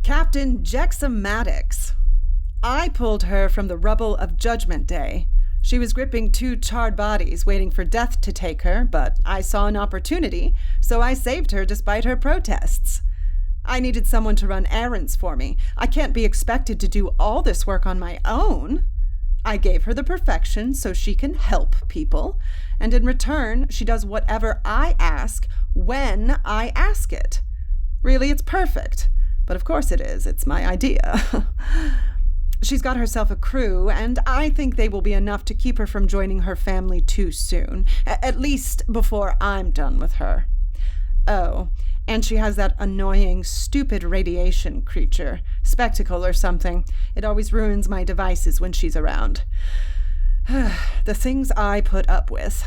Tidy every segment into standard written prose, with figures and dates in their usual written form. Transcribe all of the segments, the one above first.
Captain Jexa Maddox. I pulled her from the rubble of Judgment Day. She was gripping 2 charred bodies, waiting for death to take her, but I saw an opportunity, so I saved her despite her protests. I needed someone to run errands for me. I can't be expected to do all this work on my own. I gave her the perfection so she can help people, and in return, she does whatever I ask when I ask it. Really, it's perfect. But of course it is. It's my idea. She's got herself a crew, and I think they will be enough to keep her from joining her family too soon. At least before I'm done with her. Oh, and she has that annoying, stupid radiation creature. Spectacle or something. It always ruins my devices when she's around. The things I put up with.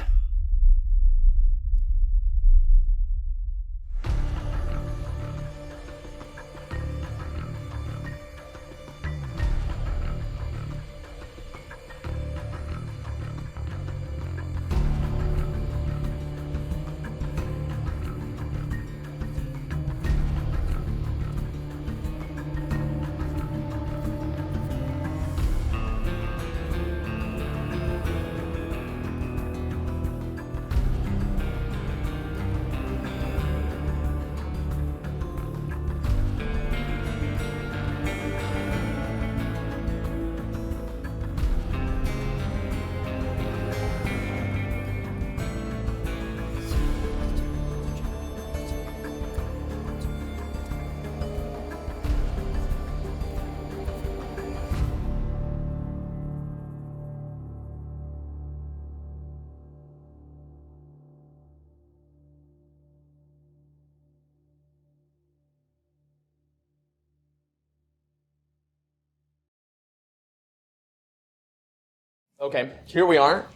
Okay, here we are.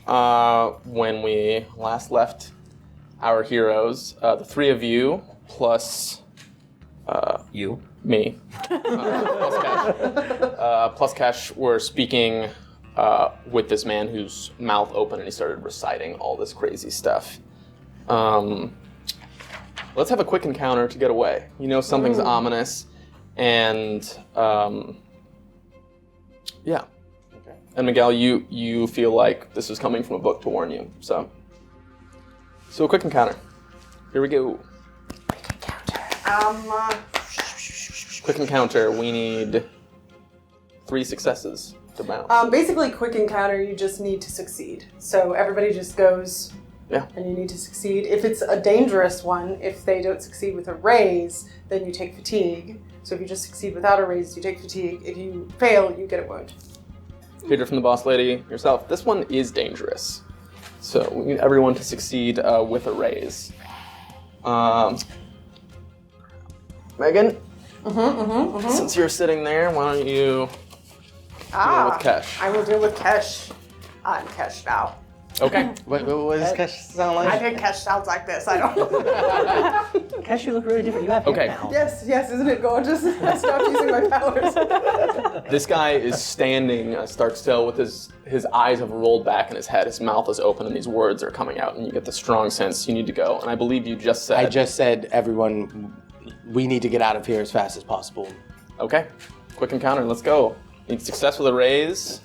When we last left our heroes, the 3 of you plus You. me, plus Kesh were speaking with this man whose mouth opened and he started reciting all this crazy stuff. Let's have a quick encounter to get away. You know something's ominous, and yeah. And Miguel, you feel like this is coming from a book to warn you, so a quick encounter. Here we go. Quick encounter. We need 3 successes to bounce. Basically, quick encounter, you just need to succeed. So everybody just goes, and you need to succeed. If it's a dangerous one, if they don't succeed with a raise, then you take fatigue. So if you just succeed without a raise, you take fatigue. If you fail, you get a wound. Peter from the boss lady, yourself. This one is dangerous. So we need everyone to succeed with a raise. Megan, since you're sitting there, why don't you deal with Kesh? I will deal with Kesh. I'm Kesh now. Okay. What does Kesh sound like? I think Kesh sounds like this. I don't know. Kesh, you look really different. You have hair now. Yes, isn't it gorgeous? I stopped using my powers. This guy is standing stark still with his eyes have rolled back in his head. His mouth is open and these words are coming out and you get the strong sense you need to go. And I believe you just said... I just said, everyone, we need to get out of here as fast as possible. Okay. Quick encounter. Let's go. Need success with a raise.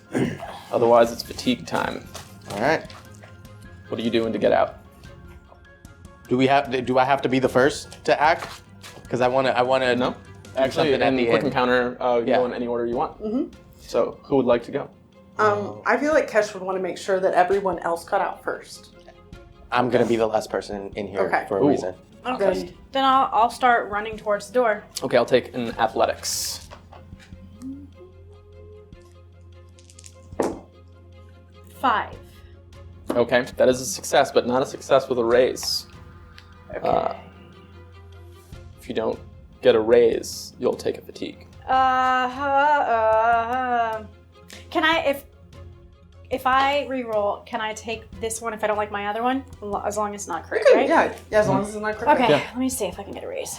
Otherwise, it's fatigue time. All right. What are you doing to get out? Do I have to be the first to act? Because I want to. No. Actually, something at in the quick end. encounter, you go in any order you want. Mm-hmm. So, who would like to go? I feel like Kesh would want to make sure that everyone else got out first. I'm gonna be the last person in here for a reason. Okay. Then I'll start running towards the door. Okay, I'll take an athletics. 5. Okay, that is a success, but not a success with a raise. Okay. If you don't get a raise, you'll take a fatigue. Can I, if I re-roll, can I take this one if I don't like my other one? As long as it's not crit, right? Yeah, as long as it's not crit. Okay, let me see if I can get a raise.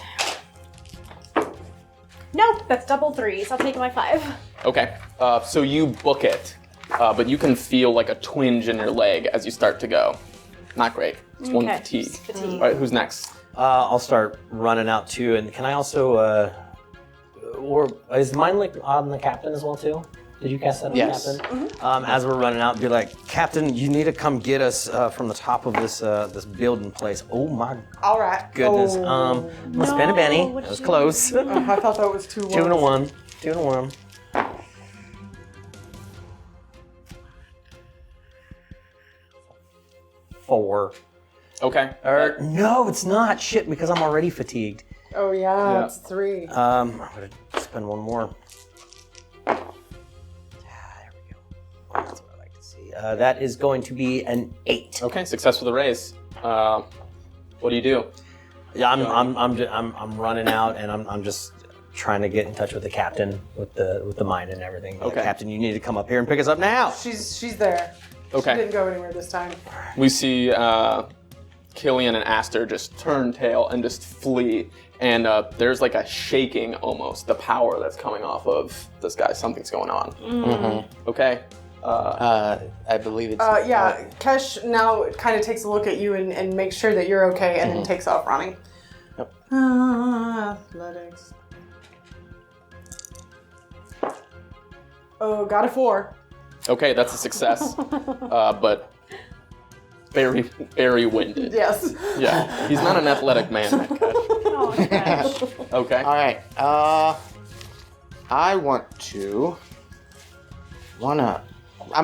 Nope, that's double 3s. I'll take my 5. Okay, so you book it, but you can feel like a twinge in your leg as you start to go. Not great. It's one fatigue. All right, who's next? I'll start running out too, and can I also or is mine like on the captain as well too? Did you cast that on the captain? Mm-hmm. As we're running out, be like, Captain, you need to come get us from the top of this this building place. Oh my All right. goodness. Oh. Let's spin a Benny. what'd That was you close. I thought that was 2 2 and a 1. 2 and a 1. 4. Okay. No, it's not. Shit, because I'm already fatigued. Oh yeah, it's 3. I'm gonna spend 1 more. There we go. That's what I like to see. That is going to be an 8. Okay, success with the raise. What do you do? Yeah, I'm running out, and I'm just trying to get in touch with the captain with the mine and everything. Okay. Captain, you need to come up here and pick us up now. She's there. Okay. She didn't go anywhere this time. We see Killian and Aster just turn tail and just flee. And there's like a shaking almost, the power that's coming off of this guy. Something's going on. Mm-hmm. Okay. I believe it's... Kesh now kind of takes a look at you and makes sure that you're okay and then takes off running. Yep. Athletics. Oh, got a 4. Okay, that's a success. But very, very winded. Yes. Yeah. He's not an athletic man, that Kesh. Oh, gosh. Okay. All right. I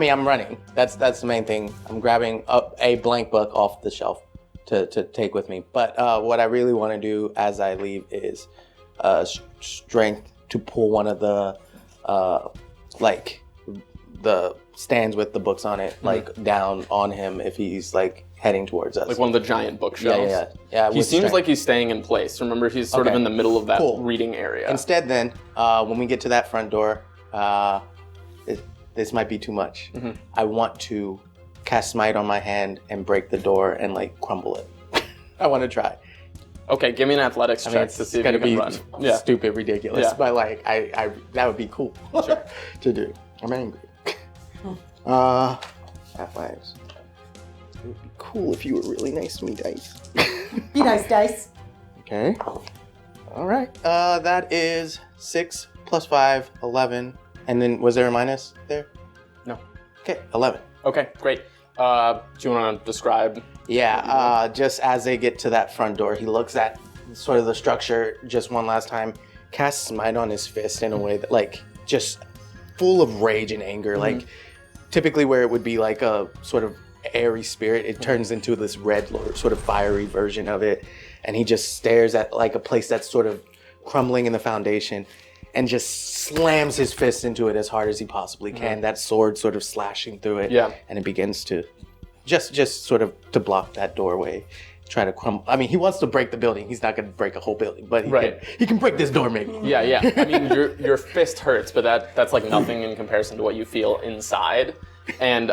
I'm running. That's the main thing. I'm grabbing a blank book off the shelf to take with me. But what I really want to do as I leave is strength to pull one of the the stands with the books on it down on him if he's heading towards us. Like one of the giant bookshelves. Yeah. He seems like he's staying in place. Remember, he's sort of in the middle of that reading area. Instead, then, when we get to that front door, this might be too much. Mm-hmm. I want to cast Smite on my hand and break the door and crumble it. I want to try. Okay, give me an athletics check to see if you can run. Yeah. Stupid, ridiculous, Yeah. but I that would be cool Sure. to do. I'm angry. Athletics. It would be cool if you were really nice to me, Dice. Be nice, Dice. Okay. All right. That is 6 plus 5, 11. And then was there a minus there? No. Okay, 11. Okay, great. Do you want to describe? Yeah, just as they get to that front door, he looks at sort of the structure just one last time, casts Smite on his fist in a way that, just full of rage and anger. Typically where it would be a sort of airy spirit, it turns into this red, sort of fiery version of it. And he just stares at a place that's sort of crumbling in the foundation and just slams his fist into it as hard as he possibly can. That sword sort of slashing through it. Yeah. And it begins to just sort of to block that doorway. Try to crumble. I mean, he wants to break the building. He's not going to break a whole building, but he can break this door maybe. Yeah. I mean, your fist hurts, but that's nothing in comparison to what you feel inside. And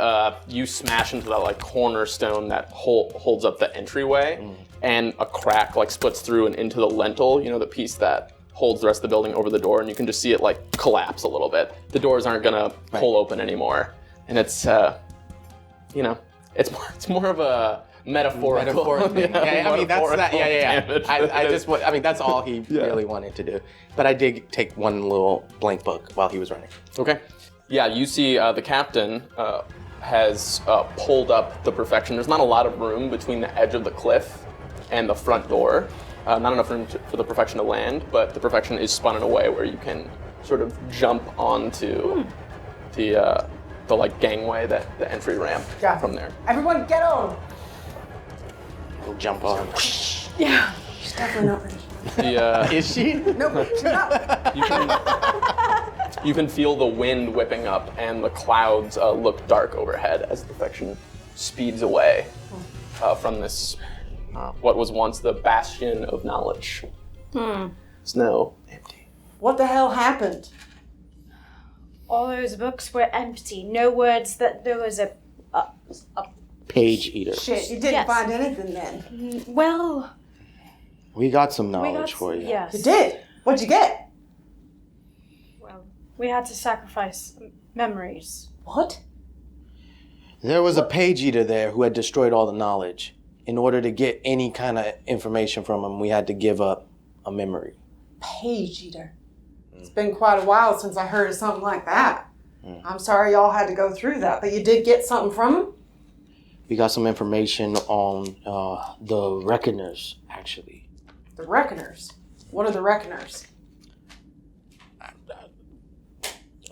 you smash into that cornerstone that holds up the entryway, and a crack splits through and into the lintel. The piece that holds the rest of the building over the door, and you can just see it collapse a little bit. The doors aren't gonna pull open anymore, and it's it's more of a metaphorical thing. I mean, that's that. Yeah. Damage. I mean, that's all he really wanted to do. But I did take one little blank book while he was running. Okay. Yeah, you see the captain has pulled up the Perfection. There's not a lot of room between the edge of the cliff and the front door. Not enough room for the Perfection to land, but the Perfection is spun in a way where you can sort of jump onto the gangway, the entry ramp from there. Everyone get on! We'll jump on. Yeah. She's definitely not ready. Is she? Nope, she's not. You can feel the wind whipping up, and the clouds look dark overhead as the Perfection speeds away from this, what was once the bastion of knowledge. It's now empty. What the hell happened? All those books were empty. No words that there was a Page eater. Shit, you didn't find anything then. well, We got some knowledge for you. Yes. You did? What'd you get? Well, we had to sacrifice memories. What? There was a page eater there who had destroyed all the knowledge. In order to get any kind of information from him, we had to give up a memory. Page eater. It's been quite a while since I heard of something like that. I'm sorry y'all had to go through that, but you did get something from them? We got some information on the Reckoners, actually. The Reckoners? What are the Reckoners?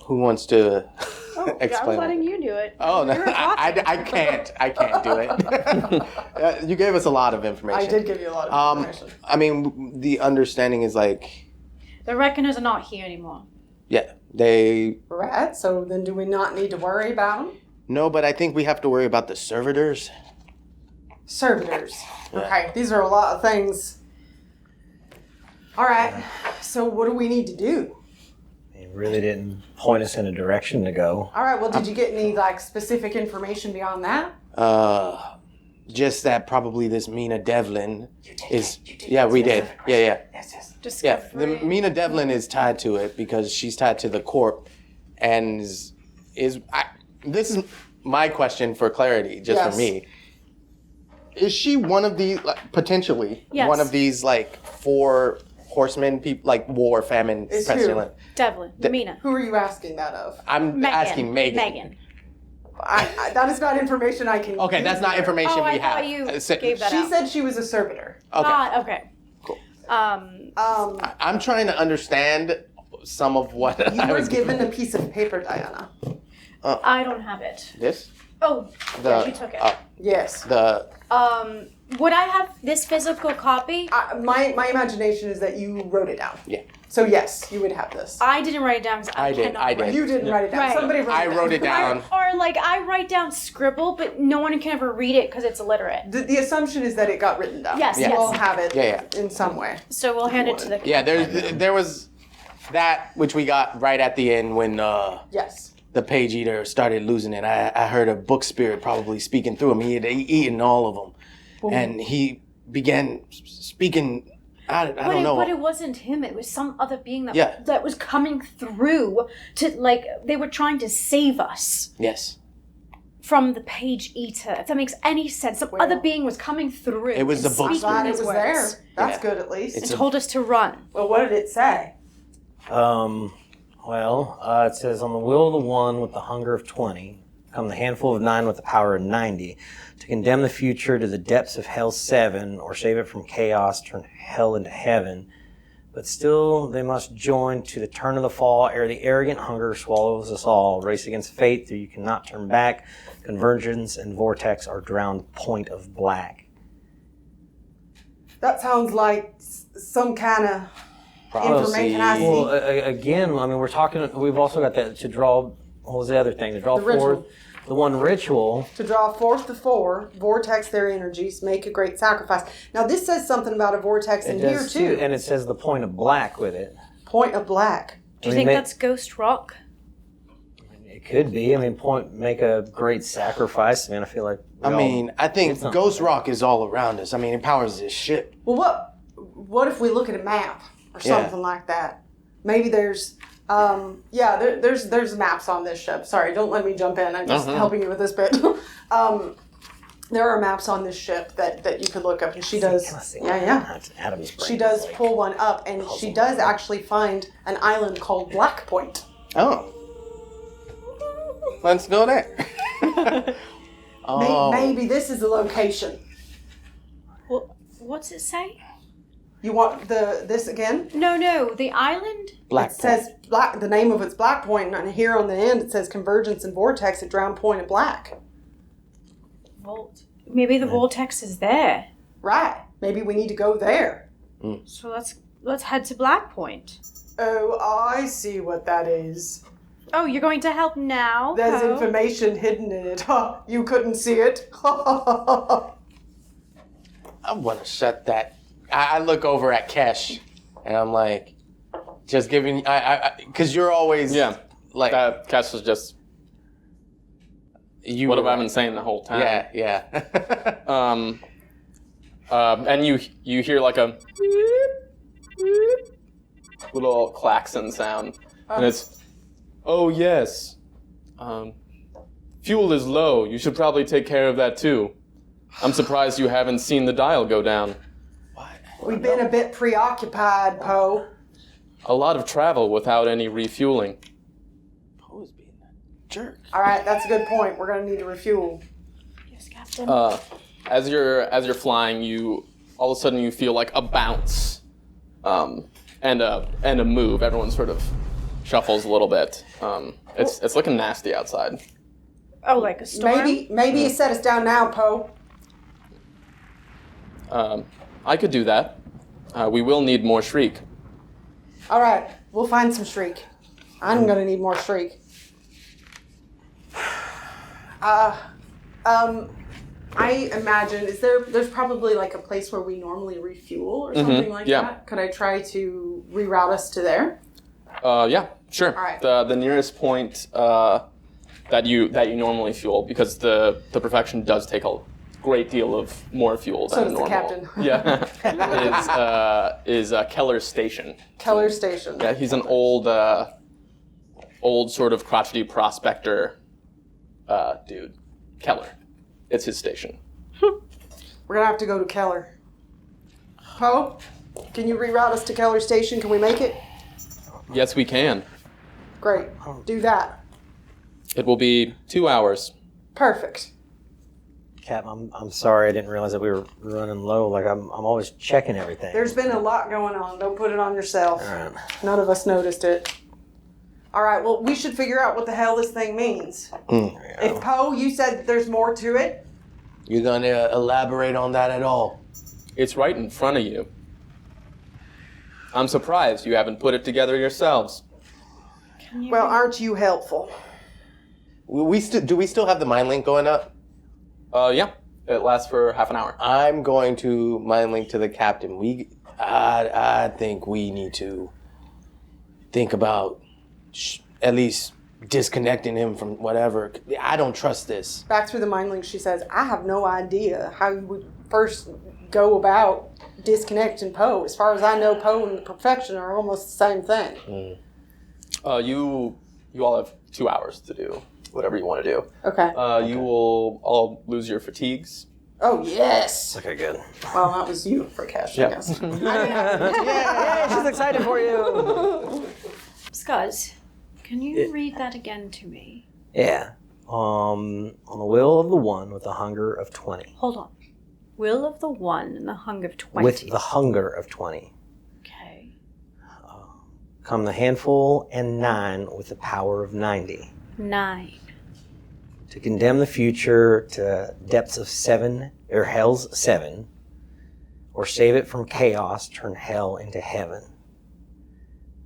Who wants to I'm explain? letting you do it. Oh, no, You were talking. I can't do it. You gave us a lot of information. I did give you a lot of information. I mean, the understanding is like, The Reckoners are not here anymore. yeah, they... Right, so then do we not need to worry about them? No, but I think we have to worry about the servitors. Servitors. Okay, these are a lot of things. All right, so what do we need to do? It really didn't point us in a direction to go. All right, well, did you get any, like, specific information beyond that? Just that probably this Mina Devlin is... Yeah, we did. Yeah. Yeah, the Mina Devlin is tied to it because she's tied to the corp, and this is my question for clarity, just for me. Is she one of these, like, potentially, one of these, like, 4 horsemen, people, like war, famine, pestilence? Devlin, Mina. Who are you asking that of? I'm asking Megan. Megan. That is not information I can... Okay, that's not information we I have. thought you gave that She out. said she was a servitor. Okay. Okay. Cool. I'm trying to understand some of what You I were was given a piece of paper, Diana. I don't have it. This? Oh, yeah, you took it. Yes. Would I have this physical copy? My imagination is that you wrote it down. Yeah. So yes, you would have this. I didn't write it down because I did. cannot. You didn't write it down. Right. Somebody wrote it down. I wrote it down. Or like I write down scribble, but no one can ever read it because it's illiterate. The assumption is that it got written down. Yes, You yes. all have it Yeah. in some way. So we'll hand it to the. Yeah, there was that which we got right at the end when Yes. the page eater started losing it. I heard a book spirit probably speaking through him. He had eaten all of them, and he began speaking. I don't know. But it wasn't him. It was some other being that was coming through to like they were trying to save us. Yes. From the page eater, if that makes any sense. Some other being was coming through. It was the book speaking spirit. Glad it these was words. there. That's good at least. And told us to run. Well, what did it say? It says, on the will of the one with the hunger of 20, come the handful of 9 with the power of 90, to condemn the future to the depths of hell 7, or save it from chaos, turn hell into heaven. But still they must join to the turn of the fall, ere the arrogant hunger swallows us all. Race against fate, though you cannot turn back. Convergence and vortex are drowned point of black. That sounds like some kind of information I see. Well, again, I mean, we've also got that to draw, what was the other thing? To draw forth the one ritual. To draw forth the 4, vortex their energies, make a great sacrifice. Now, this says something about a vortex in here, too. And it says the point of black with it. Point of black. Do you think that's Ghost Rock? It could be. I mean, make a great sacrifice. I mean, I feel like... I think Ghost Rock is all around us. I mean, it powers this ship. Well, what if we look at a map or something like that? Maybe there's... there's maps on this ship. Sorry, don't let me jump in. I'm just helping you with this bit. There are maps on this ship that you could look up, and she does. She does pull one up, and she does actually find an island called Black Point. Oh, let's go there. Maybe this is the location. Well, what's it say? You want this again? No, the island? Black It says black. The name of it's Black Point, and here on the end it says Convergence and Vortex at Drowned Point of Black. Maybe the vortex is there. Right. Maybe we need to go there. So let's head to Black Point. Oh, I see what that is. Oh, you're going to help now? There's information hidden in it. You couldn't see it. I want to shut that. I look over at Kesh, and I'm like, just giving. Because you're always like Kesh was just. What have I been saying the whole time? Yeah. And you hear like a little klaxon sound, and it's, oh yes, fuel is low. You should probably take care of that too. I'm surprised you haven't seen the dial go down. We've been a bit preoccupied, Poe. a lot of travel without any refueling. Poe's being a jerk. All right, that's a good point. We're gonna need to refuel. Yes, Captain. As you're flying, you all of a sudden you feel like a bounce, and a move. Everyone sort of shuffles a little bit. It's looking nasty outside. Oh, like a storm? Maybe you set us down now, Poe. I could do that. We will need more Shriek. All right, we'll find some Shriek. I'm gonna need more Shriek. I imagine there's probably like a place where we normally refuel or something like that. Could I try to reroute us to there? Yeah, sure. All right. The nearest point that you normally fuel, because the Perfection does take a great deal of more fuel So than does the normal. captain. Yeah, is Keller's station. Keller Station. Yeah, he's an old sort of crotchety prospector dude. Keller. It's his station. We're gonna have to go to Keller. Poe, can you reroute us to Keller Station? Can we make it? Yes, we can. Great. Do that. It will be 2 hours. Perfect. Cap, I'm sorry, I didn't realize that we were running low. Like I'm always checking everything. There's been a lot going on. Don't put it on yourself. All right. None of us noticed it. All right, well, we should figure out what the hell this thing means. If Poe, you said there's more to it. You gonna elaborate on that at all? It's right in front of you. I'm surprised you haven't put it together yourselves. Well, aren't you helpful? Do we still have the mind link going up? Yeah. It lasts for half an hour. I'm going to mind link to the captain. I think we need to think about at least disconnecting him from whatever. I don't trust this. Back through the mind link, she says, I have no idea how you would first go about disconnecting Poe. As far as I know, Poe and the Perfection are almost the same thing. You all have 2 hours to do whatever you want to do. Okay. You will all lose your fatigues. Oh, yes. Okay, good. Well, that was you for Kesh, I guess. Yay, she's excited for you. Scuzz, can you read that again to me? Yeah. On the will of the one with the hunger of 20. Hold on. Will of the one and the hunger of 20. With the hunger of 20. Okay. Come the handful and 9 with the power of 90. 9. To condemn the future to depths of 7, or hell's 7, or save it from chaos, turn hell into heaven.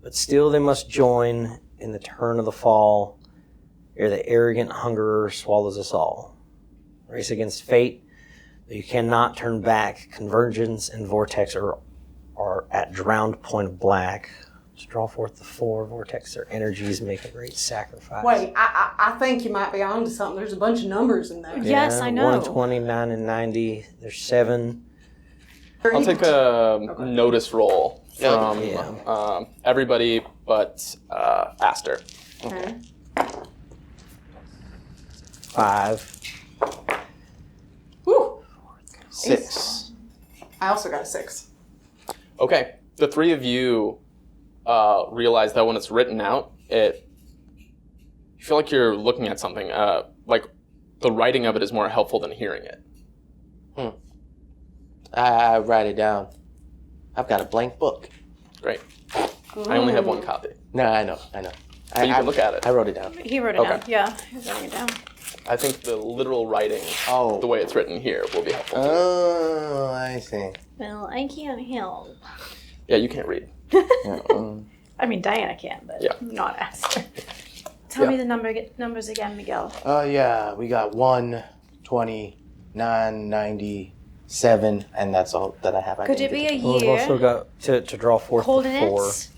But still they must join in the turn of the fall, ere the arrogant hungerer swallows us all. Race against fate, though you cannot turn back. Convergence and vortex are at drowned point of black. To draw forth the 4 vortex, their energies make a great sacrifice. Wait, I think you might be onto something. There's a bunch of numbers in there. Yes, I know. 120, 9, and 90. There's 7. I'll take a notice roll from Yeah. everybody but Aster. Okay. 5. Whew. 6. I also got a 6. Okay, the three of you realize that when it's written out, you feel like you're looking at something. Like the writing of it is more helpful than hearing it. I write it down. I've got a blank book. Great. I only have one copy. No, I know. So you can look at it. I wrote it down. He wrote it down. Yeah, he was writing it down. I think the literal writing, the way it's written here, will be helpful. Oh, I see. Well, I can't help. Yeah, you can't read. I mean, Diana can, but not Aster. Tell me the numbers again, Miguel. Yeah, we got 1, 20, 9, 90, 7, and that's all that I have. Could it be a We've year? also got to draw forth the 4. Coordinates?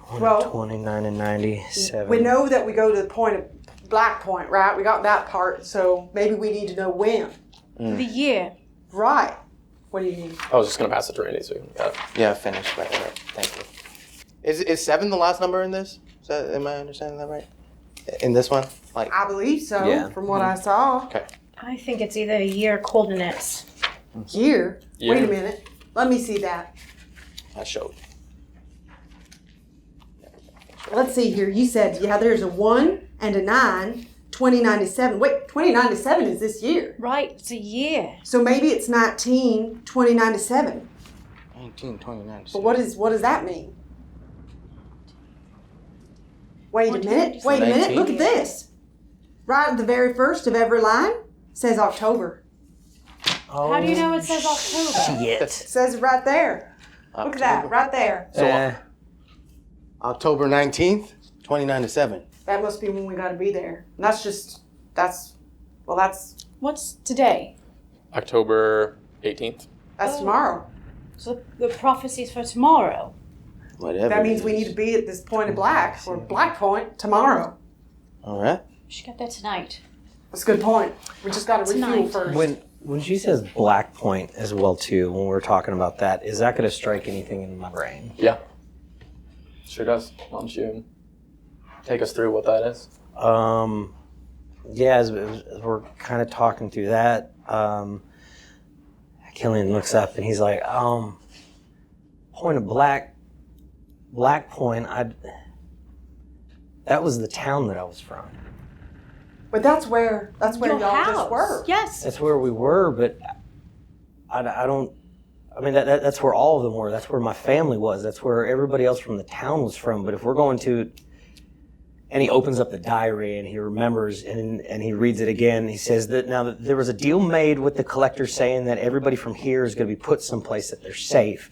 129 and 97. We know that we go to the point of Black Point, right? We got that part, so maybe we need to know when. The year. Right. What do you need? I was just going to pass it to Randy so you can get it. Yeah, finish. Right. Thank you. Is 7 the last number in this? Am I understanding that right? In this one? Like, I believe so, Yeah. from what I saw. okay. I think it's either a year or coordinates. Year? Year. Wait a minute. Let me see that. I showed. Let's see here. You said, there's a 1 and a 9, 2097. Wait, 2097 is this year. Right, it's a year. So maybe it's 2097. 1929. But what does that mean? Wait a minute. Look at this. Right at the very first of every line says October. Oh, How do you know it says October? shit. It says it right there. Look at that, right there. So October 19th, 2097. That must be when we got to be there. And that's What's today? October 18th. tomorrow. So the prophecy's for tomorrow. Whatever. That it means we is. need to be at this point of black, or Black Point, tomorrow. All right. We should get there tonight. That's a good point. We just got to refuel Tonight. first. When she says Black Point as well too, when we're talking about that, is that going to strike anything in my brain? Yeah. Sure does. Why don't you take us through what that is? Yeah, as we're kind of talking through that, Killian looks up and he's like, Point of Black Point, that was the town that I was from. But that's where Your y'all house. just were. Yes. That's where we were, but I don't, I mean, that's where all of them were. That's where my family was. That's where everybody else from the town was from. But if we're going to, and he opens up the diary and he remembers and he reads it again. He says that now that there was a deal made with the collector saying that everybody from here is going to be put someplace that they're safe.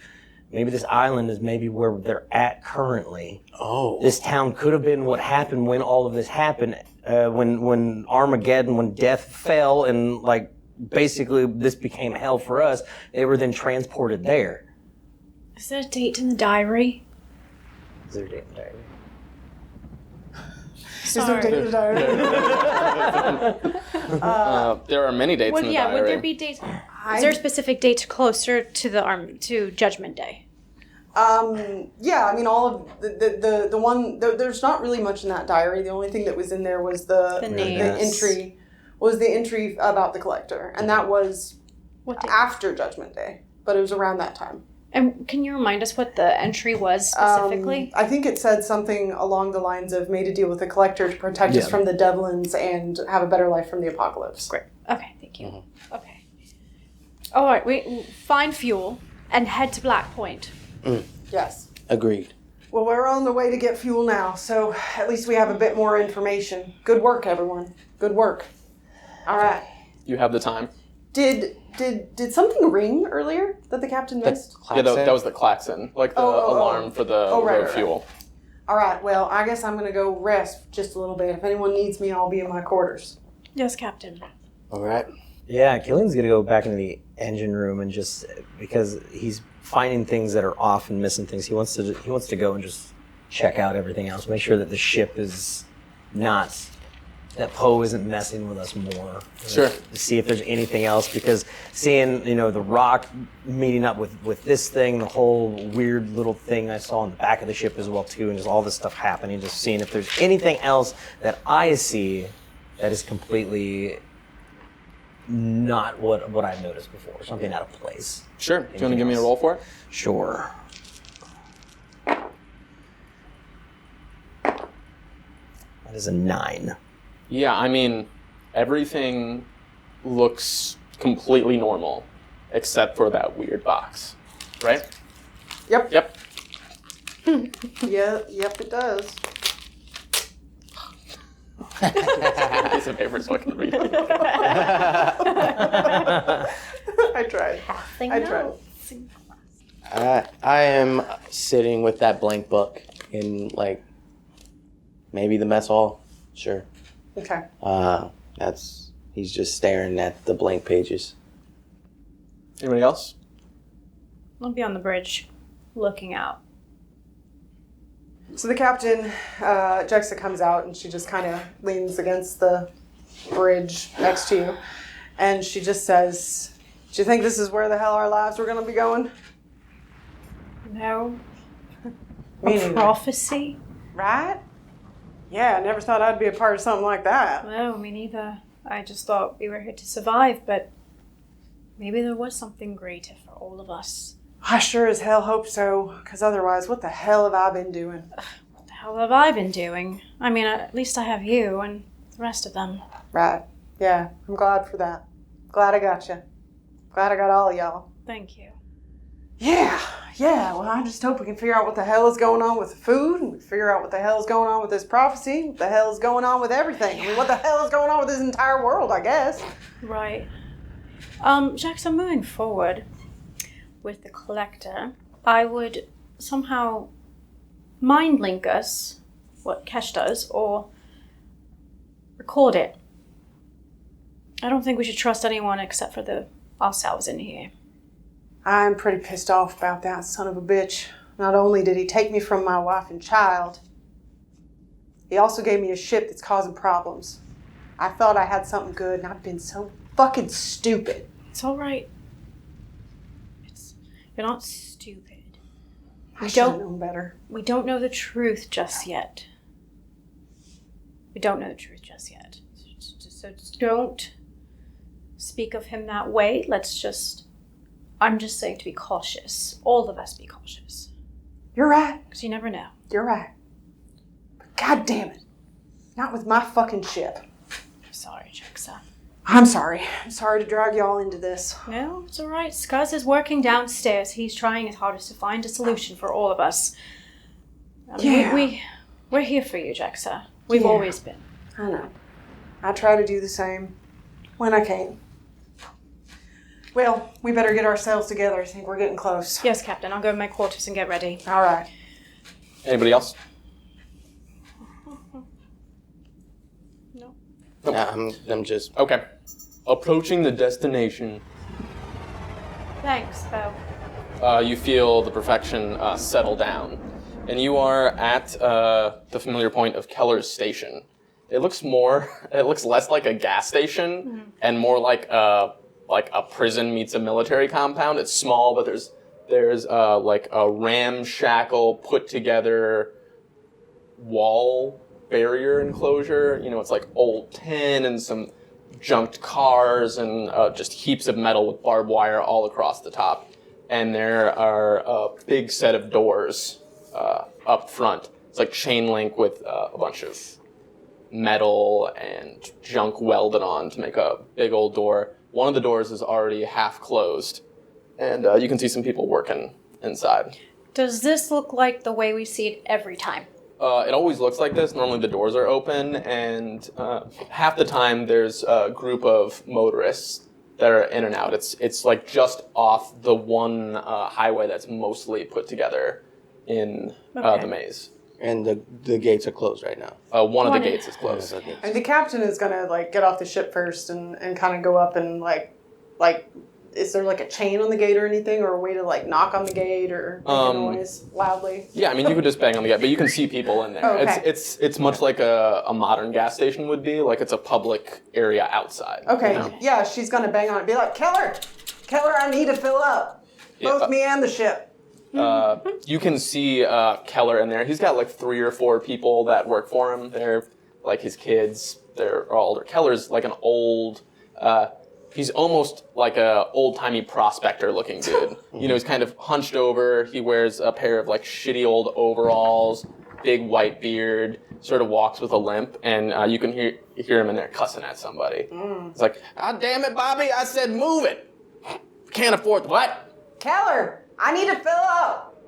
Maybe this island is maybe where they're at currently. Oh. This town could have been what happened when all of this happened, when Armageddon, when death fell and like basically this became hell for us. They were then transported there. Is there a date in the diary? Is there a date in the diary? Sorry. There are many dates in the diary. Would there be dates? Is there a specific date closer to to Judgment Day? Yeah, I mean, all of the one, there's not really much in that diary. The only thing that was in there was the names. entry about the collector. And that was What date? after Judgment Day, but it was around that time. And can you remind us what the entry was specifically? I think it said something along the lines of made a deal with the collector to protect us from the devlins and have a better life from the apocalypse. Great. Okay, thank you. Okay. All right, we find fuel and head to Black Point. Yes. Agreed. Well, we're on the way to get fuel now, so at least we have a bit more information. Good work, everyone. Good work. All right. You have the time. Did something ring earlier that the captain missed? Yeah, that was the klaxon, like the alarm for the right. fuel. All right, well, I guess I'm going to go rest just a little bit. If anyone needs me, I'll be in my quarters. Yes, Captain. All right. Yeah, Killian's gonna go back into the engine room and just because he's finding things that are off and missing things. He wants to go and just check out everything else, make sure that the ship is not, that Poe isn't messing with us more. Sure. To see if there's anything else, because seeing, the rock meeting up with this thing, the whole weird little thing I saw in the back of the ship as well too, and just all this stuff happening, just seeing if there's anything else that I see that is completely not what I've noticed before, something out of place. Sure. Do you want to give me a roll for it? Sure. That is a 9. Yeah, I mean, everything looks completely normal, except for that weird box, right? Yep. Yep. Yep, it does. Piece of paper so I can read it. I tried. I tried. I am sitting with that blank book in maybe the mess hall. Sure. Okay. He's just staring at the blank pages. Anybody else? I'll be on the bridge, looking out. So the captain, Jexa comes out and she just kind of leans against the bridge next to you. And she just says, "Do you think this is where the hell our lives were going to be going?" No. Me A neither. prophecy? Right? Yeah, I never thought I'd be a part of something like that. No, me neither. I just thought we were here to survive, but maybe there was something greater for all of us. I sure as hell hope so, because otherwise, what the hell have I been doing? What the hell have I been doing? I mean, at least I have you and the rest of them. Right. Yeah, I'm glad for that. Glad I got you. Glad I got all of y'all. Thank you. Yeah. Well, I just hope we can figure out what the hell is going on with the food, and we figure out what the hell is going on with this prophecy, what the hell is going on with everything. I mean, what the hell is going on with this entire world, I guess. Right. Jexa, moving forward with the collector, I would somehow mind link us, what Kesh does, or record it. I don't think we should trust anyone except for ourselves in here. I'm pretty pissed off about that son of a bitch. Not only did he take me from my wife and child, he also gave me a ship that's causing problems. I thought I had something good, and I've been so fucking stupid. It's all right. You're not stupid. I should have known better. We don't know the truth just yet. So just don't speak of him that way. I'm just saying to be cautious. All of us be cautious. You're right. Because you never know. You're right. But god damn it. Not with my fucking ship. I'm sorry, Jexa. I'm sorry. I'm sorry to drag y'all into this. No, it's all right. Scuzz is working downstairs. He's trying his hardest to find a solution for all of us. We're here for you, Jexa. We've always been. I know. I try to do the same when I can. Well, we better get ourselves together. I think we're getting close. Yes, Captain. I'll go to my quarters and get ready. All right. Anybody else? No. Yeah, I'm just. Okay. Approaching the destination. Thanks, Bo. You feel the perfection settle down, and you are at the familiar point of Keller's station. It looks less like a gas station and more like a prison meets a military compound. It's small, but there's like a ramshackle put together wall barrier enclosure. You know, it's like old tin and some junked cars and just heaps of metal with barbed wire all across the top. And there are a big set of doors up front. It's like chain link with a bunch of metal and junk welded on to make a big old door. One of the doors is already half closed, and you can see some people working inside. Does this look like the way we see it every time? It always looks like this. Normally the doors are open, and half the time there's a group of motorists that are in and out. It's like just off the one highway that's mostly put together in the maze. And the gates are closed right now. One of the gates is closed. And the captain is gonna get off the ship first and kind of go up and like, is there like a chain on the gate or anything, or a way to knock on the gate or make a noise loudly? Yeah, I mean you could just bang on the gate, but you can see people in there. Oh, okay. It's much like a modern gas station would be. Like it's a public area outside. Okay, you know? yeah, she's gonna bang on it, be like, Keller, I need to fill up, both me and the ship. You can see Keller in there. He's got like 3 or 4 people that work for him. They're like his kids. They're all older. Keller's like an old. He's almost like a old-timey prospector-looking dude. You know, he's kind of hunched over. He wears a pair of like shitty old overalls, big white beard. Sort of walks with a limp, and you can hear him in there cussing at somebody. It's like, "Ah, damn it, Bobby! I said move it. Can't afford what? Keller, I need to fill up.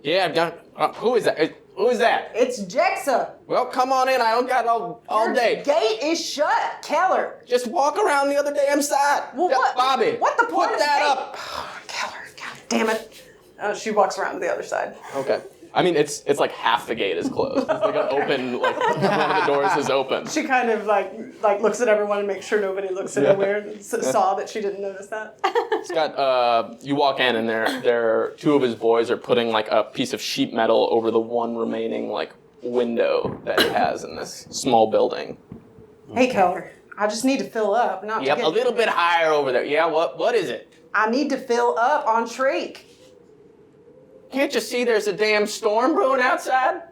Yeah, I've done. Who is that? Who is that? It's Jexa. Well, come on in. I don't got all day. Gate is shut, Keller. Just walk around the other damn side. Well, Yeah, what? Bobby, What the point put of that gate? up. Keller, god damn it. She walks around to the other side. Okay. I mean, it's like half the gate is closed. It's like an open, like one of the doors is open. She kind of like looks at everyone and makes sure nobody looks at her weird and saw that she didn't notice that. It's got, you walk in and there 2 of his boys are putting like a piece of sheet metal over the one remaining like window that he has in this small building. Hey, Keller, I just need to fill up. Not Yep, to a little bit higher over there. Yeah, what is it? I need to fill up on Shriek. Can't you see there's a damn storm brewing outside?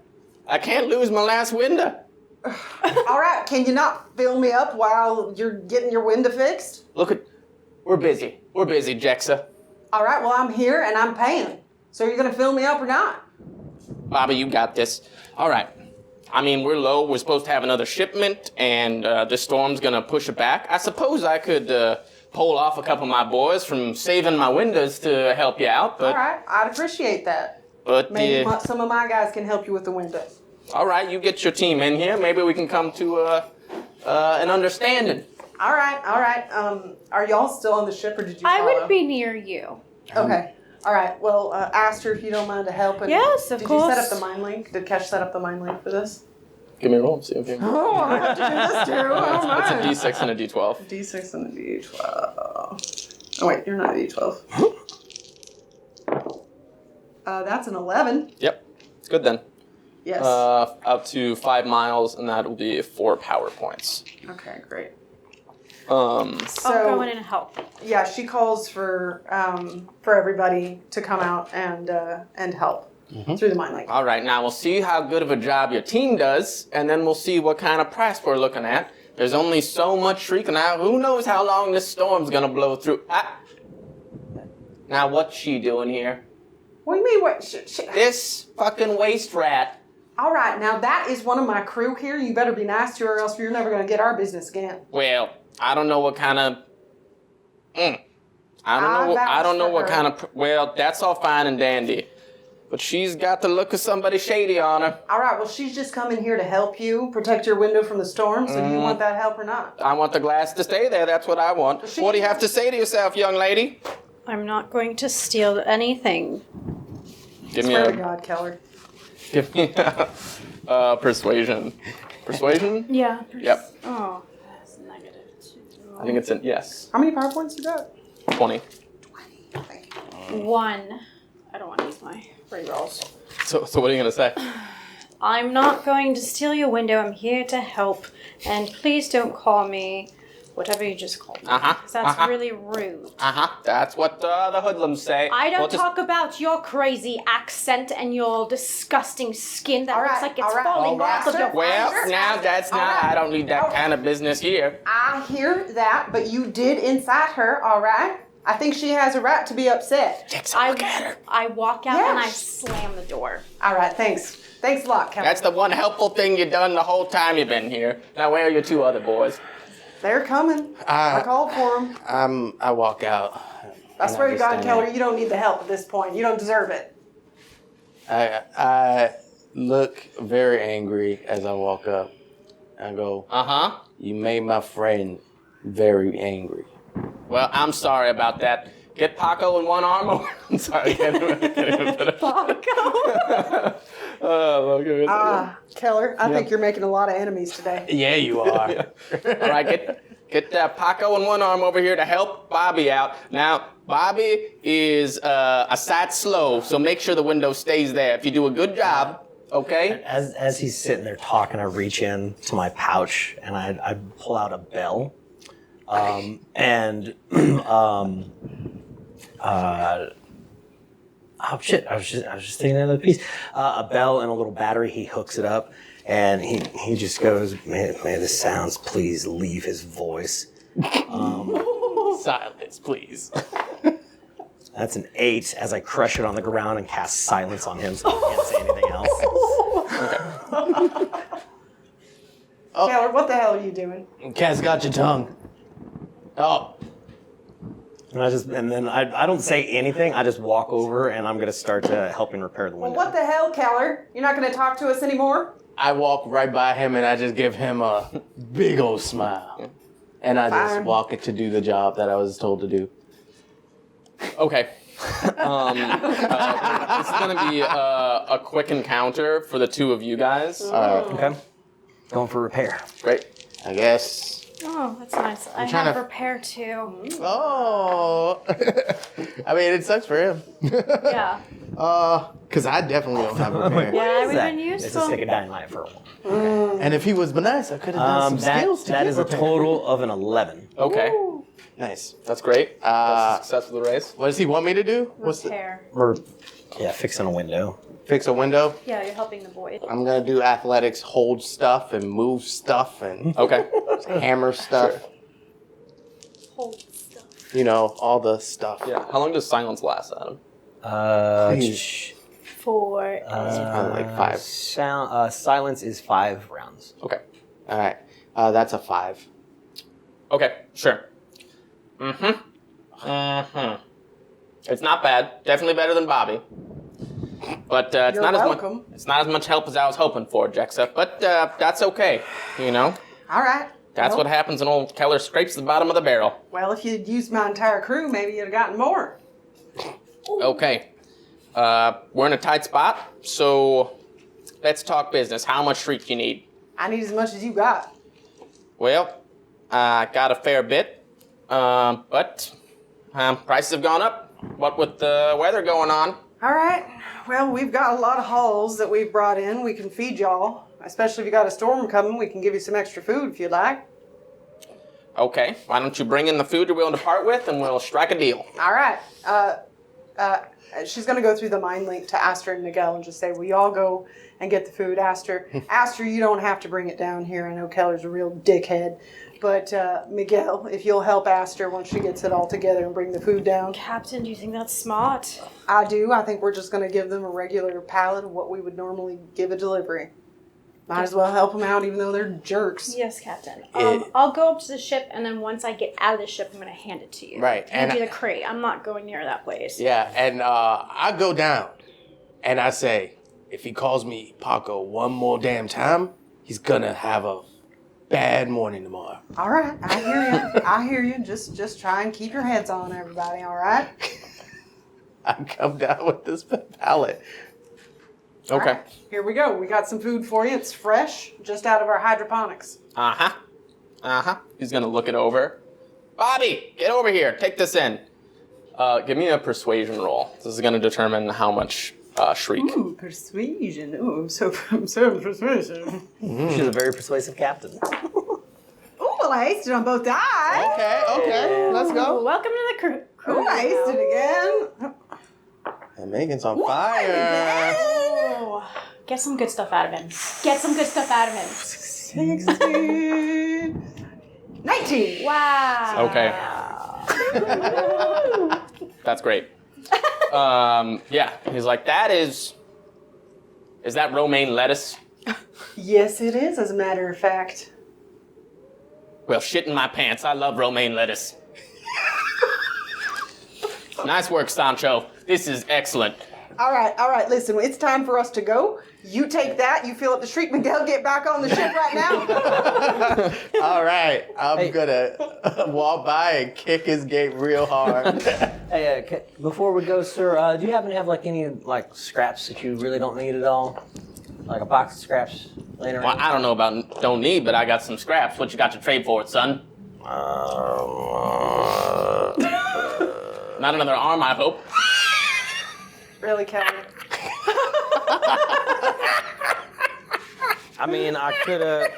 I can't lose my last window. All right, can you not fill me up while you're getting your window fixed? We're busy. We're busy, Jexa. All right, well, I'm here and I'm paying. So you're going to fill me up or not? Bobby, you got this. All right. I mean, we're low. We're supposed to have another shipment, and this storm's going to push it back. I suppose I could pull off a couple of my boys from saving my windows to help you out, but... All right, I'd appreciate that. But Maybe some of my guys can help you with the windows. all right, you get your team in here. Maybe we can come to an understanding. All right. Are y'all still on the ship, or did you I follow? would be near you. Okay. All right. Well, Aster, if you don't mind to help. And Yes, of course. Did you set up the mind link? Did Kesh set up the mind link for this? Give me a roll. See if you can. Oh, I have to do this too. Oh, It's a my. D6 and a D12. D6 and a D12. Oh, wait. You're not a D12. That's an 11. Yep. Good then. Yes. Up to 5 miles, and that will be 4 power points. Okay, great. I'll go in and help. Yeah, she calls for everybody to come out and help through the mind link. All right, now we'll see how good of a job your team does, and then we'll see what kind of price we're looking at. There's only so much shrieking out. Who knows how long this storm's gonna blow through? Now what's she doing here? What do you mean? What? This fucking waste rat. All right, now that is one of my crew here. You better be nice to her, or else you're never going to get our business again. Well, I don't know what kind of. I don't know what kind of. Well, that's all fine and dandy, but she's got the look of somebody shady on her. All right, well, she's just coming here to help you protect your window from the storm. So do you want that help or not? I want the glass to stay there. That's what I want. What do you have to say to yourself, young lady? I'm not going to steal anything. Give me Swear to a. God, Keller. Give me a persuasion. Persuasion? Yeah. Yep. Oh, that's negative. I think it's an yes. How many power points you got? 20. Thank you. 1. I don't want to use my rerolls. So what are you gonna say? I'm not going to steal your window. I'm here to help. And please don't call me whatever you just called me. Because that's really rude. That's what the hoodlums say. I don't We'll just- talk about your crazy accent and your disgusting skin that All looks right, like it's all right, falling all right. off of your Well, face. now that's not. right. I don't need that kind of business here. I hear that, but you did incite her, all right? I think she has a right to be upset. Jexa, look at her. I walk out and I Yes. slam the door. All right, thanks. Thanks a lot, Keller. That's the one helpful thing you've done the whole time you've been here. Now where are your 2 other boys? They're coming. I called for them. I walk out. I and swear I to just God, stand Keller, there. you don't need the help at this point. You don't deserve it. I look very angry as I walk up. I go, you made my friend very angry. Well, I'm sorry about that. Get Paco in one arm over. I'm sorry. I can't even put it. Paco. Keller, I think you're making a lot of enemies today. Yeah, you are. All right, get Paco in one arm over here to help Bobby out. Now, Bobby is a sight slow, so make sure the window stays there. If you do a good job, okay? As he's sitting there talking, I reach in to my pouch and I pull out a bell. Oh shit! I was just thinking of another piece. A bell and a little battery. He hooks it up, and he just goes, "May this sounds please leave his voice." Silence, please. That's an 8 as I crush it on the ground and cast silence on him, so he can't say anything else. Keller, what the hell are you doing? Cat's got your tongue. Oh, And then I don't say anything. I just walk over and I'm gonna start helping repair the Well, window. what the hell, Keller? You're not going to talk to us anymore? I walk right by him and I just give him a big old smile. And I just Fine. walk it to do the job that I was told to do. Okay. This is going to be a quick encounter for the 2 of you guys. Okay. Going for repair. Great. I guess. Oh, that's nice. I trying have to- repair too. Oh. I mean, it sucks for him. Yeah. Because I definitely don't have repair. Yeah, it would have That- been It's a useful. stick of dynamite for one. And if he was nice, I could have done some skills to That get is a repair. total of an 11. Okay. Nice. That's great. That's a success with the race. What does he want me to do? What's the Repair. We're fixing a window. fix a window? Yeah, you're helping the boy. I'm gonna do athletics, hold stuff and move stuff and Okay. hammer stuff. Hold stuff. You know, all the stuff. Yeah. How long does silence last, Adam? Please. for... Probably like 5. Silence is 5 rounds. Okay. All right. That's a 5. Okay, sure. It's not bad. Definitely better than Bobby. But it's You're not welcome. as much help as I was hoping for, Jexa. But that's okay, you know? All right. That's what happens when old Keller scrapes the bottom of the barrel. Well, if you'd used my entire crew, maybe you'd have gotten more. Okay. We're in a tight spot, so let's talk business. How much shriek you need? I need as much as you got. Well, I got a fair bit, but prices have gone up. What with the weather going on? All right. Well, we've got a lot of hauls that we've brought in. We can feed y'all. Especially if you got a storm coming, we can give you some extra food if you'd like. Okay, why don't you bring in the food you're willing to part with, and we'll strike a deal. All right. She's going to go through the mind link to Aster and Miguel and just say, will y'all go and get the food, Aster? Aster, you don't have to bring it down here. I know Keller's a real dickhead. But Miguel, if you'll help Aster once she gets it all together and bring the food down. Captain, do you think that's smart? I do. I think we're just going to give them a regular pallet of what we would normally give a delivery. Might as well help them out even though they're jerks. Yes, Captain. I'll go up to the ship, and then once I get out of the ship, I'm going to hand it to you. Right, Hand and you the crate. I'm not going near that place. Yeah, and I go down, and I say, if he calls me Paco one more damn time, he's gonna have a bad morning tomorrow. All right. I hear you. I hear you. Just try and keep your heads on, everybody. All right? I come down with this pallet. All Okay. right, here we go. We got some food for you. It's fresh, just out of our hydroponics. He's gonna look it over. Bobby, get over here. Take this in. Give me a persuasion roll. This is gonna determine how much shriek. Ooh, persuasion. Ooh, so persuasion. She's a very persuasive captain. Ooh, well, I aced it on both dice. Okay, let's go. Welcome to the crew. Ooh, I aced it again. And Megan's on fire. Oh, get some good stuff out of him. Get some good stuff out of him. 16. 19. Wow. Okay. That's great. Yeah, he's like, is that romaine lettuce? Yes, it is, as a matter of fact. Well, shit in my pants. I love romaine lettuce. Nice work, Sancho. This is excellent. All right. Listen, it's time for us to go. You take that. You fill up the shriek. Miguel, get back on the ship right now. All right, I'm gonna walk by and kick his gate real hard. Hey, before we go, sir, do you happen to have any scraps that you really don't need at all? Like a box of scraps laying around? Well, I don't know about don't need, but I got some scraps. What you got to trade for it, son? Not another arm, I hope. Really, Kelly? I mean, I could have.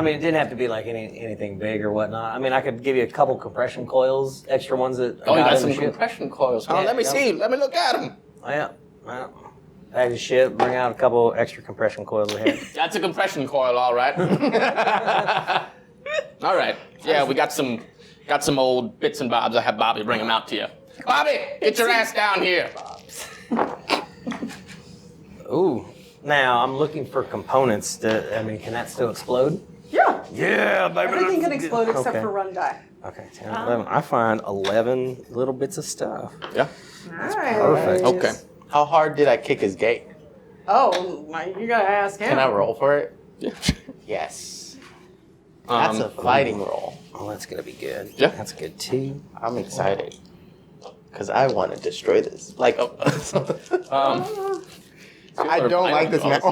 It didn't have to be anything big or whatnot. I mean, I could give you a couple compression coils, extra ones that. Oh, you got some in the ship. compression coils. Oh, Yeah, let me yeah. see. Let me look at them. Oh, yeah. Well, back to the ship, bring out a couple extra compression coils we had. That's a compression coil, all right. All right. Yeah, we got some old bits and bobs. I have Bobby bring them out to you. Bobby, get your ass down here. Ooh. Now, I'm looking for components. Can that still explode? Yeah. Yeah, baby. Everything can explode except Okay. for run die. Okay, 10, 11. I find 11 little bits of stuff. Yeah. All right. Perfect. Okay. How hard did I kick his gate? Oh, you gotta ask him. Can I roll for it? Yeah. Yes. That's a fighting roll. Oh, that's going to be good. Yeah. That's good, too. I'm excited. Because I want to destroy this. I don't like this man. No,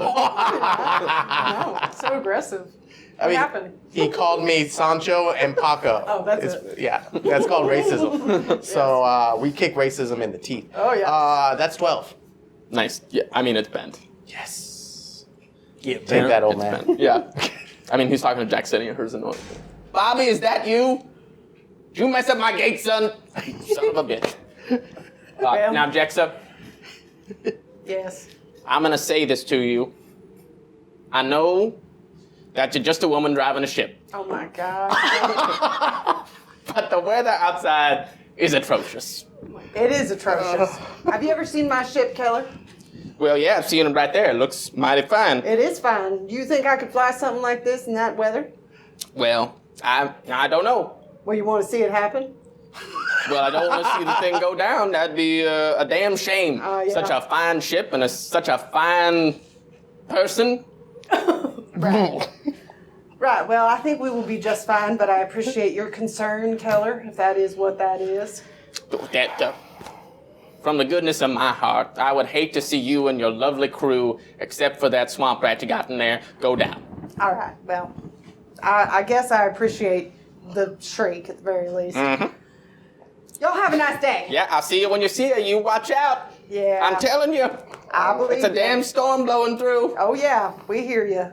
so aggressive. What happened? He called me Sancho and Paco. Oh, that's it. Yeah, that's called racism. So we kick racism in the teeth. Oh, yeah. That's 12. Nice. Yeah. I mean, it's bent. Yes. Yeah, Take that, old It's man. bent. Yeah. I mean, he's talking to Jexa and he hears the noise. Bobby, is that you? Did you mess up my gate, son? Son of a bitch. Now, Jexa, Yes. I'm going to say this to you. I know that you're just a woman driving a ship. Oh, my God. but the weather outside is atrocious. It is atrocious. Have you ever seen my ship, Keller? Well, yeah, I've seen it right there. It looks mighty fine. It is fine. You think I could fly something like this in that weather? Well, I don't know. Well, you want to see it happen? Well, I don't want to see the thing go down. That'd be a damn shame. Yeah. Such a fine ship and such a fine person. Right, well, I think we will be just fine, but I appreciate your concern, Keller, if that is what that is. From the goodness of my heart, I would hate to see you and your lovely crew, except for that swamp rat you got in there, go down. All right, well, I guess I appreciate the shriek at the very least. Mm-hmm. Y'all have a nice day. Yeah, I'll see you when you see her. You watch out. Yeah. I'm telling you. I believe It's a you. damn storm blowing through. Oh, yeah, we hear you.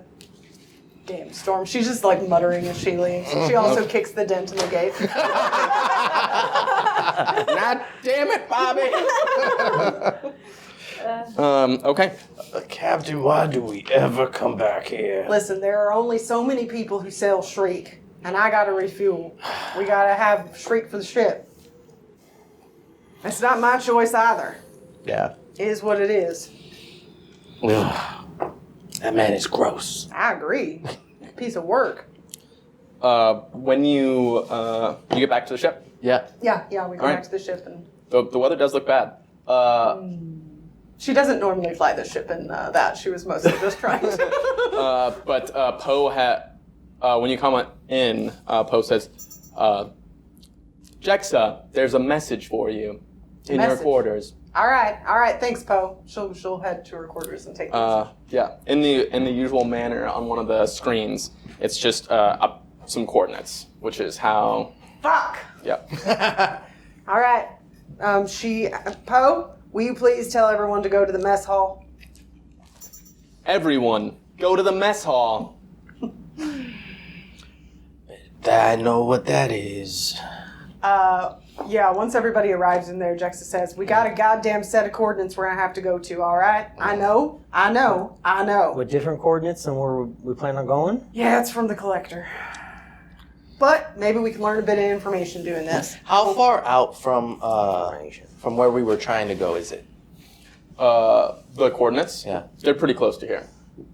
Damn storm. She's just like muttering as she leaves. She also kicks the dent in the gate. God damn it, Bobby. Okay. Captain, why do we ever come back here? Listen, there are only so many people who sell Shriek, and I gotta refuel. We gotta have Shriek for the ship. It's not my choice either. Yeah. It is what it is. That man is gross. I agree. Piece of work. When you get back to the ship, Yeah. Yeah, we go All right. back to the ship, and the weather does look bad. she doesn't normally fly the ship in that. She was mostly just trying to. But Poe when you come in, Poe says, Jexa, there's a message for you in your Message? quarters. All right. Thanks, Poe. She'll head to her quarters and take these. Yeah, in the usual manner on one of the screens, it's just some coordinates, which is how. Fuck. Yeah. All right. Poe, will you please tell everyone to go to the mess hall? Everyone, go to the mess hall. I know what that is. Yeah, once everybody arrives in there, Jexa says, we got a goddamn set of coordinates we're gonna have to go to, all right? I know. With different coordinates than where we plan on going? Yeah, it's from the collector. But maybe we can learn a bit of information doing this. How far out from where we were trying to go is it? The coordinates? Yeah. They're pretty close to here.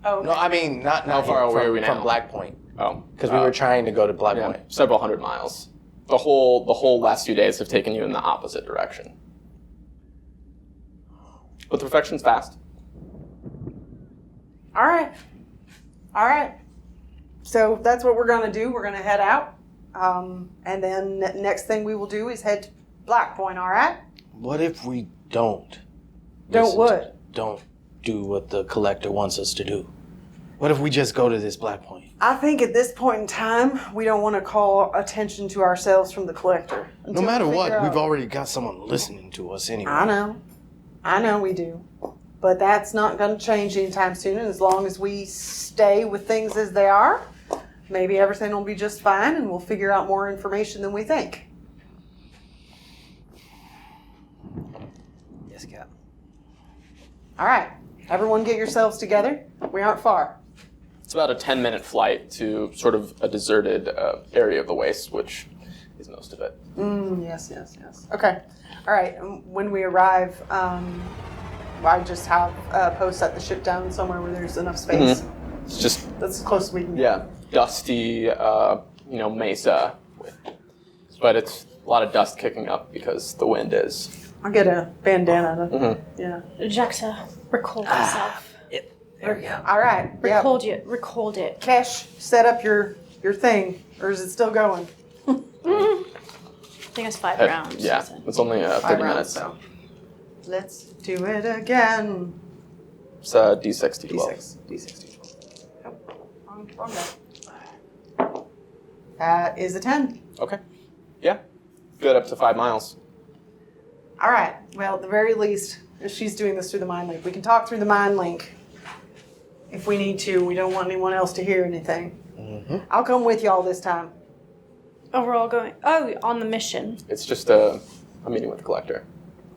Oh, No, I mean not How far here, away from, are we now? from Black Point. Oh. Because we were trying to go to Black Yeah, Point. several hundred miles. The whole last few days have taken you in the opposite direction. But the perfection's fast. all right. So that's what we're gonna do. We're gonna head out. And then next thing we will do is head to Black Point, all right? What if we don't? Don't what? Don't do what the collector wants us to do. What if we just go to this Black Point? I think at this point in time, we don't want to call attention to ourselves from the collector. No until matter we what, figure we've out- already got someone listening to us anyway. I know we do. But that's not going to change anytime soon. And as long as we stay with things as they are, maybe everything will be just fine and we'll figure out more information than we think. Yes, Cap. All right. Everyone get yourselves together. We aren't far. It's about a 10-minute flight to sort of a deserted area of the waste, which is most of it. Yes. Okay. All right. When we arrive, I just have Poe set the ship down somewhere where there's enough space. It's just, That's as close as we can get. yeah, dusty, mesa. But it's a lot of dust kicking up because the wind is. I'll get a bandana. Yeah. Jexa, record yourself. There we go. All right. Yeah. Record it. Kesh, set up your thing, or is it still going? I think it's 5 rounds. Yeah, so- it's only 30 5 minutes. rounds, so. Let's do it again. It's D6, D12. D6, D12. Nope, wrong guy. That is a 10. Okay. Yeah. Good, up to 5 miles. All right. Well, at the very least, if she's doing this through the mind link, we can talk through the mind link if we need to. We don't want anyone else to hear anything. I'll come with y'all this time. Oh, we're all going. Oh, on the mission. It's just a meeting with the collector.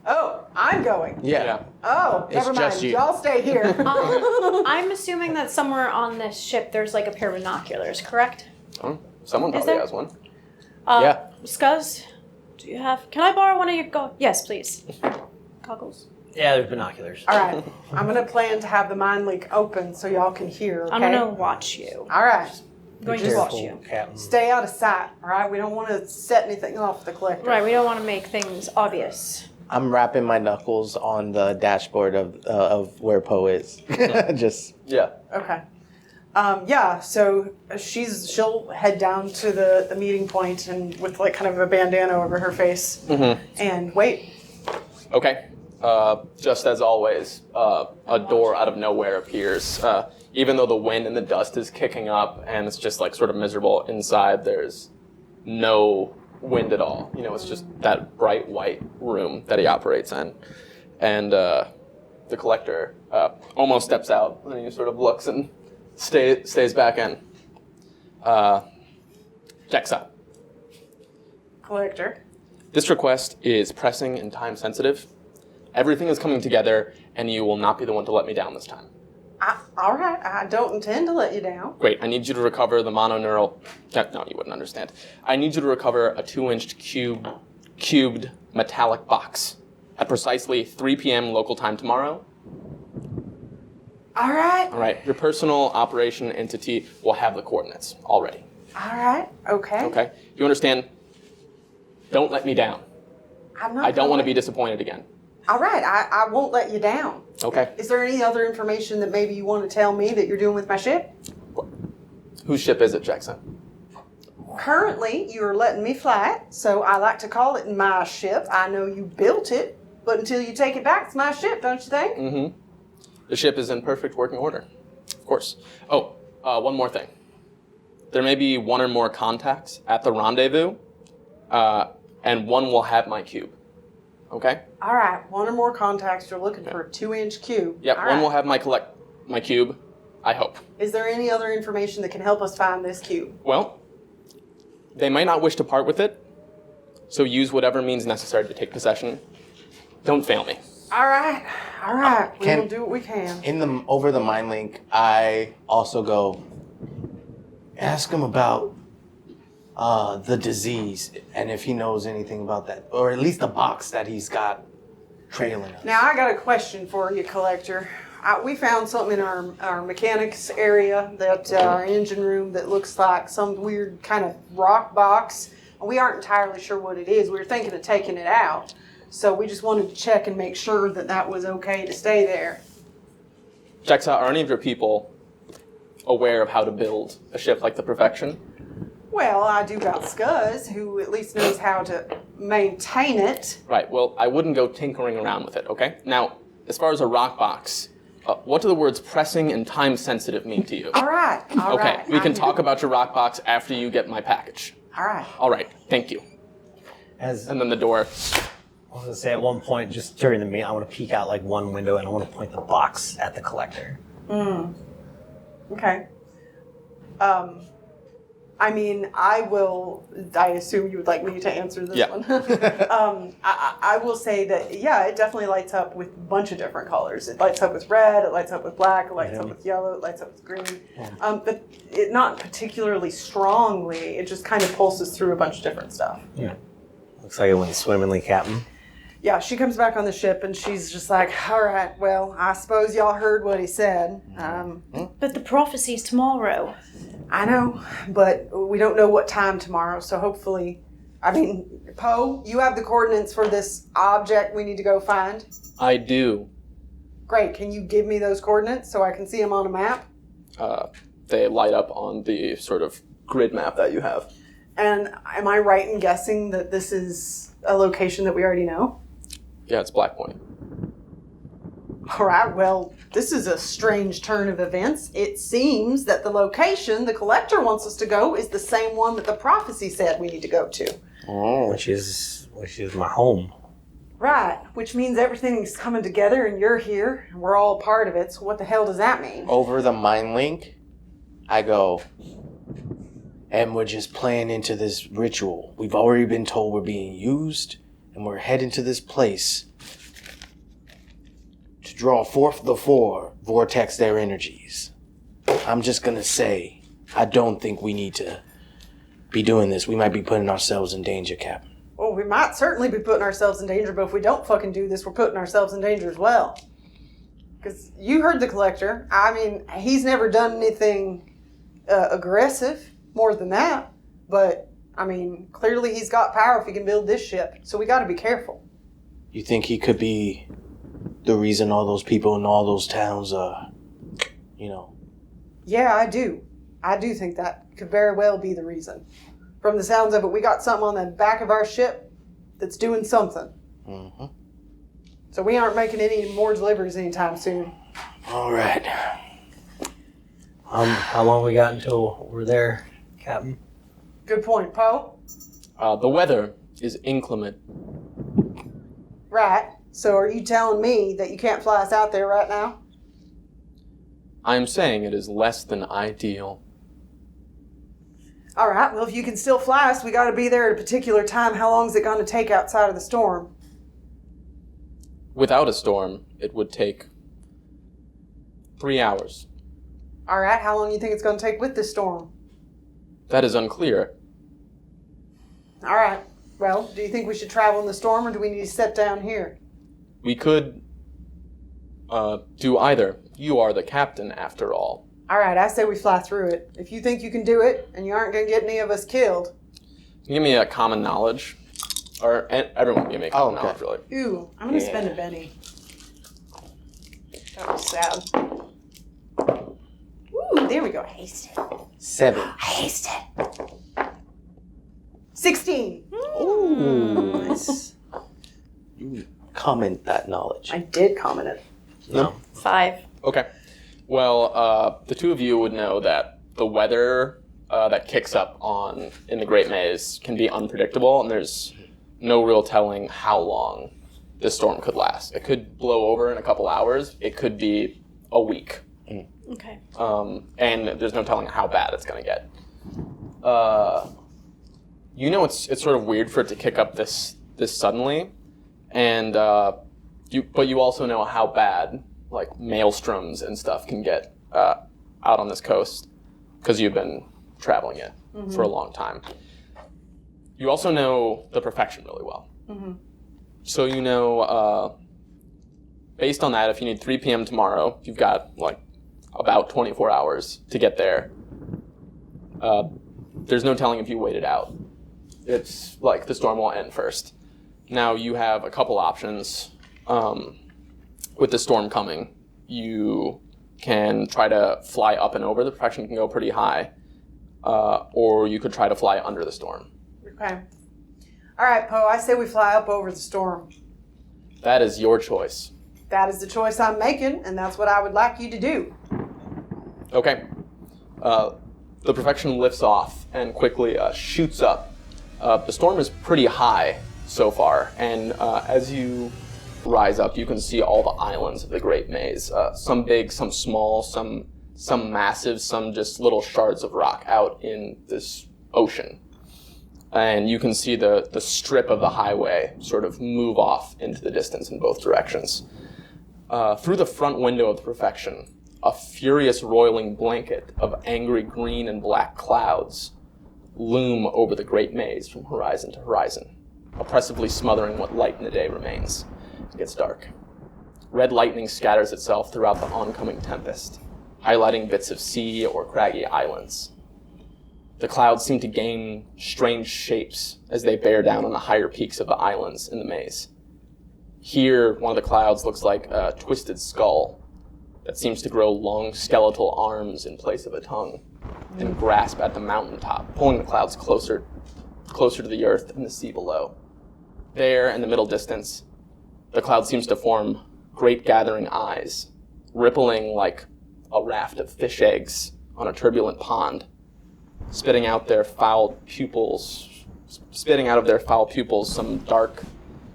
Oh, I'm going. Yeah. Oh, It's never mind. just you. Y'all stay here. I'm assuming that somewhere on this ship there's like a pair of binoculars, correct? Oh, someone Is probably there? has one. Yeah. Scuzz, do you have... Can I borrow one of your Yes, please. Goggles. Yeah, there's binoculars. All right. I'm going to plan to have the mind link open so y'all can hear, okay? I'm going to watch you. All right. I'm going to watch you. Captain. Stay out of sight, all right? We don't want to set anything off the collector. Right, we don't want to make things obvious. I'm wrapping my knuckles on the dashboard of where Poe is. Just Yeah. Okay. So she'll head down to the meeting point and with like kind of a bandana over her face and wait. Okay. Just as always, a door out of nowhere appears. Even though the wind and the dust is kicking up and it's just like sort of miserable inside, there's no wind at all. You know, it's just that bright white room that he operates in. And the collector almost steps out and he sort of looks and stays back in. Jexa. Collector. This request is pressing and time sensitive. Everything is coming together, and you will not be the one to let me down this time. All right. I don't intend to let you down. Great. I need you to recover the mononeural... No, you wouldn't understand. I need you to recover a 2-inch cubed metallic box at precisely 3 p.m. local time tomorrow. All right. All right. Your personal operation entity will have the coordinates already. All right. Okay. Okay? You understand? Don't let me down. I don't want to be disappointed again. All right. I won't let you down. Okay. Is there any other information that maybe you want to tell me that you're doing with my ship? Whose ship is it, Jexa? Currently, you're letting me fly it, so I like to call it my ship. I know you built it, but until you take it back, it's my ship, don't you think? Mm-hmm. The ship is in perfect working order. Of course. Oh, one more thing. There may be one or more contacts at the rendezvous, and one will have my cube. Okay? All right, one or more contacts. You're looking for a 2-inch cube. Yep, All one right. will have my cube, I hope. Is there any other information that can help us find this cube? Well, they might not wish to part with it, so use whatever means necessary to take possession. Don't fail me. All right. We will do what we can. Over the mind link, I also go ask him about the disease and if he knows anything about that, or at least the box that he's got trailing us. Now, I got a question for you, Collector. We found something in our mechanics area, our engine room, that looks like some weird kind of rock box. We aren't entirely sure what it is. We were thinking of taking it out. So we just wanted to check and make sure that that was okay to stay there. Jexa, are any of your people aware of how to build a ship like the Perfection? Well, I do got Scuzz, who at least knows how to maintain it. Right, well, I wouldn't go tinkering around with it, okay? Now, as far as a rock box, what do the words pressing and time sensitive mean to you? All right. Okay, we can talk about your rock box after you get my package. All right. All right, thank you. And then the door. I was going to say at one point, just during the meeting, I want to peek out like one window and I want to point the box at the collector. Okay. I assume you would like me to answer this one. I will say that, yeah, it definitely lights up with a bunch of different colors. It lights up with red, it lights up with black, it lights up with yellow, it lights up with green. But it not particularly strongly, it just kind of pulses through a bunch of different stuff. Yeah. Looks like it went swimmingly, Captain. Yeah, she comes back on the ship and she's just like, all right, well, I suppose y'all heard what he said. But the prophecy's tomorrow. I know, but we don't know what time tomorrow, so hopefully... Poe, you have the coordinates for this object we need to go find? I do. Great, can you give me those coordinates so I can see them on a map? They light up on the sort of grid map that you have. And am I right in guessing that this is a location that we already know? Yeah, it's Black Point. All right, well, this is a strange turn of events. It seems that the location the collector wants us to go is the same one that the prophecy said we need to go to. Oh. Which is my home. Right, which means everything's coming together and you're here and we're all a part of it. So what the hell does that mean? Over the mind link, I go, and we're just playing into this ritual. We've already been told we're being used, and we're heading to this place to draw forth the four, vortex their energies. I'm just gonna say, I don't think we need to be doing this. We might be putting ourselves in danger, Captain. Well, we might certainly be putting ourselves in danger, but if we don't fucking do this, we're putting ourselves in danger as well. Because you heard the collector. I mean, he's never done anything aggressive more than that. But, I mean, clearly he's got power if he can build this ship. So we got to be careful. You think he could be the reason all those people in all those towns, Yeah, I do. I do think that could very well be the reason. From the sounds of it, we got something on the back of our ship that's doing something. Mm-hmm. So we aren't making any more deliveries anytime soon. All right. How long we got until we're there, Captain? Good point, Poe. The weather is inclement. Right. So are you telling me that you can't fly us out there right now? I'm saying it is less than ideal. All right. Well, if you can still fly us, we got to be there at a particular time. How long is it going to take outside of the storm? Without a storm, it would take 3 hours. All right. How long do you think it's going to take with this storm? That is unclear. All right. Well, do you think we should travel in the storm, or do we need to set down here? We could do either. You are the captain, after all. All right. I say we fly through it. If you think you can do it, and you aren't going to get any of us killed. Give me a common knowledge. Or everyone give me a common knowledge, really. Ooh, I'm going to spend a Benny. That was sad. Ooh, there we go. Haste it. 7. Haste it. 16. Ooh, nice. You comment that knowledge. I did comment it. No. 5. Okay. Well, the two of you would know that the weather that kicks up in the Great Maze can be unpredictable, and there's no real telling how long this storm could last. It could blow over in a couple hours. It could be a week. Okay. And there's no telling how bad it's going to get. It's sort of weird for it to kick up this suddenly, and but you also know how bad like maelstroms and stuff can get out on this coast because you've been traveling it for a long time. You also know the Perfection really well. Mm-hmm. So you know, based on that, if you need 3 p.m. tomorrow, you've got like about 24 hours to get there. There's no telling if you wait it out. It's like the storm will end first. Now you have a couple options. With the storm coming, you can try to fly up and over. The Perfection can go pretty high. Or you could try to fly under the storm. Okay. All right, Poe, I say we fly up over the storm. That is your choice. That is the choice I'm making, and that's what I would like you to do. Okay. The Perfection lifts off and quickly shoots up. The storm is pretty high so far, and as you rise up, you can see all the islands of the Great Maze. Some big, some small, some massive, some just little shards of rock out in this ocean. And you can see the strip of the highway sort of move off into the distance in both directions. Through the front window of the Perfection, a furious roiling blanket of angry green and black clouds loom over the Great Maze from horizon to horizon, oppressively smothering what light in the day remains. It gets dark. Red lightning scatters itself throughout the oncoming tempest, highlighting bits of sea or craggy islands. The clouds seem to gain strange shapes as they bear down on the higher peaks of the islands in the maze. Here, one of the clouds looks like a twisted skull that seems to grow long skeletal arms in place of a tongue and grasp at the mountaintop, pulling the clouds closer to the earth and the sea below. There, in the middle distance, the cloud seems to form great gathering eyes, rippling like a raft of fish eggs on a turbulent pond, spitting out of their foul pupils some dark,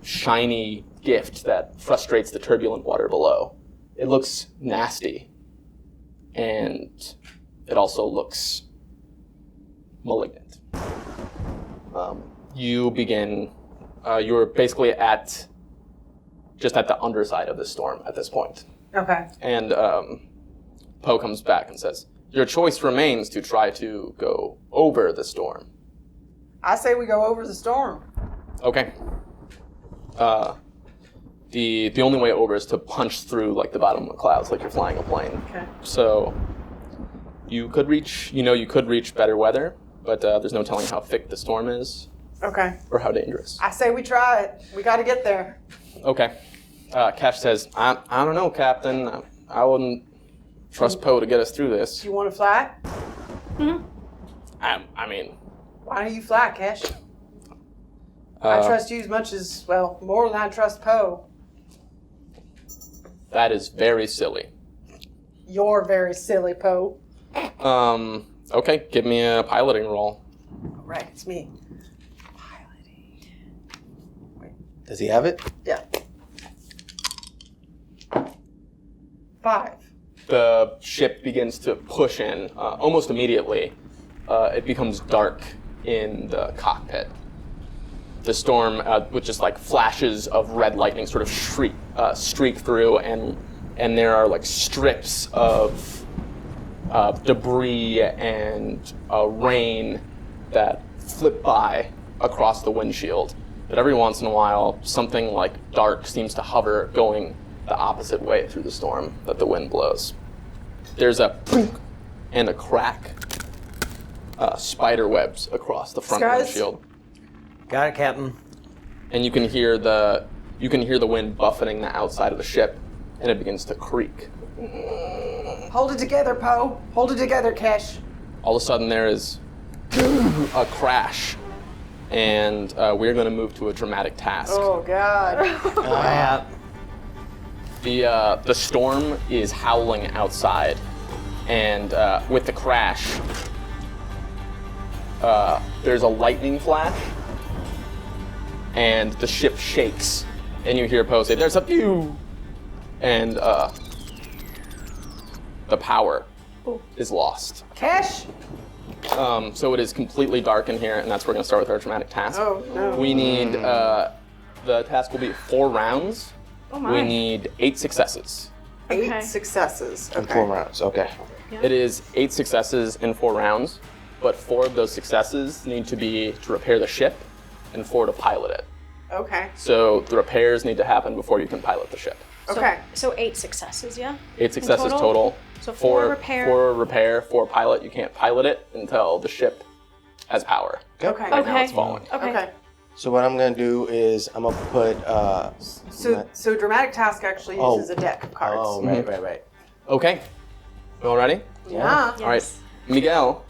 shiny gift that frustrates the turbulent water below. It looks nasty, and it also looks malignant. You're basically just at the underside of the storm at this point. Okay. And Poe comes back and says, your choice remains to try to go over the storm. I say we go over the storm. Okay. The only way over is to punch through like the bottom of the clouds, like you're flying a plane. Okay. So you could reach better weather, but there's no telling how thick the storm is Okay. or how dangerous. I say we try it. We got to get there. Okay. Kesh says, I don't know, Captain. I wouldn't trust Poe to get us through this. You want to fly? I mean, Why don't you fly, Kesh? I trust you as much as, well, more than I trust Poe. that is very silly. You're very silly, Poe. Okay, give me a piloting roll. All right, it's me. Piloting. Does he have it? Yeah. 5. The ship begins to push in almost immediately. It becomes dark in the cockpit. The storm, with just like flashes of red lightning, sort of streak through, and there are like strips of debris and rain that flip by across the windshield. But every once in a while, something like dark seems to hover, going the opposite way through the storm that the wind blows. There's a plunk and a crack. Spider webs across the front Scuzz? windshield, Got it, Captain. and you can hear the wind buffeting the outside of the ship, and it begins to creak. Hold it together, Poe. Hold it together, Kesh. All of a sudden, there is a crash, and we're going to move to a dramatic task. Oh, God. The storm is howling outside, and with the crash, there's a lightning flash, and the ship shakes, and you hear Poe say, "There's a pew," and the power is lost. Kesh? So it is completely dark in here, and that's where we're going to start with our dramatic task. Oh, no. We need, the task will be 4 rounds. Oh my. We need 8 successes. 8 Okay. successes. In Okay. 4 rounds. Okay. It is 8 successes in 4 rounds, but 4 of those successes need to be to repair the ship, and 4 to pilot it. Okay. So the repairs need to happen before you can pilot the ship. Okay. So 8 successes, yeah? 8 successes total? total. So 4 repair. 4 repair, 4 pilot. You can't pilot it until the ship has power. Okay. Right now Okay. it's falling. Okay. So what I'm gonna do is I'm gonna put. So dramatic task actually Oh. uses a deck of cards. Oh, right. Okay. You all ready? Yeah. All right. Miguel,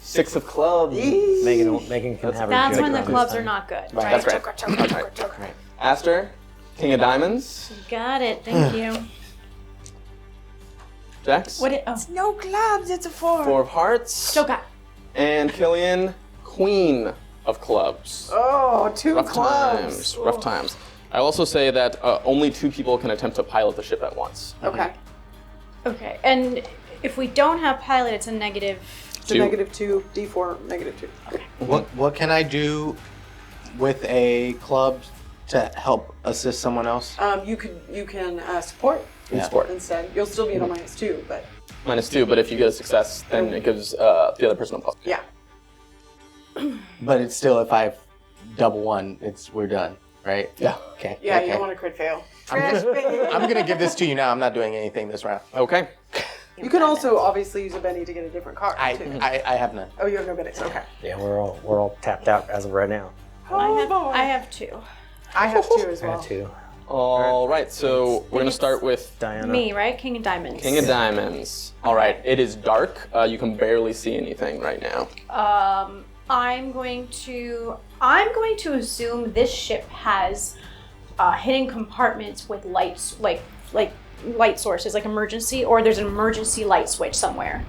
6 of clubs. Megan can have her That's joke when the around clubs this are not good, Right. right? That's right. Aster, King of Diamonds. Got it, thank you. Jex, What it, oh. No clubs, it's a 4. 4 of Hearts. Joker. And Killian, Queen of Clubs. Oh, 2 Rough clubs. times. Rough times. I also say that only 2 people can attempt to pilot the ship at once. Okay. Okay, and if we don't have pilot, it's a negative. So 2. -2, D4, -2. Okay. What can I do with a club to help assist someone else? You can support Support. instead. You'll still be at a -2, but -2, but if you get a success, then it gives the other person a plus. yeah. But it's still, if I have double 1, we're done, right? Yeah. Okay. Yeah, okay. you don't want to crit fail. Trash bin. I'm gonna give this to you now. I'm not doing anything this round. Okay. You can also obviously use a Benny to get a different card too. I have none. Oh, you have no Bennies. Okay. Yeah, we're all tapped out as of right now. I have 2. I have 2 as I well. got 2. All right, so we're going to start with Diana. Me, right? King of Diamonds. King of Diamonds. All right, it is dark. You can barely see anything right now. I'm going to assume this ship has hidden compartments with lights, like light sources, like emergency, or there's an emergency light switch somewhere.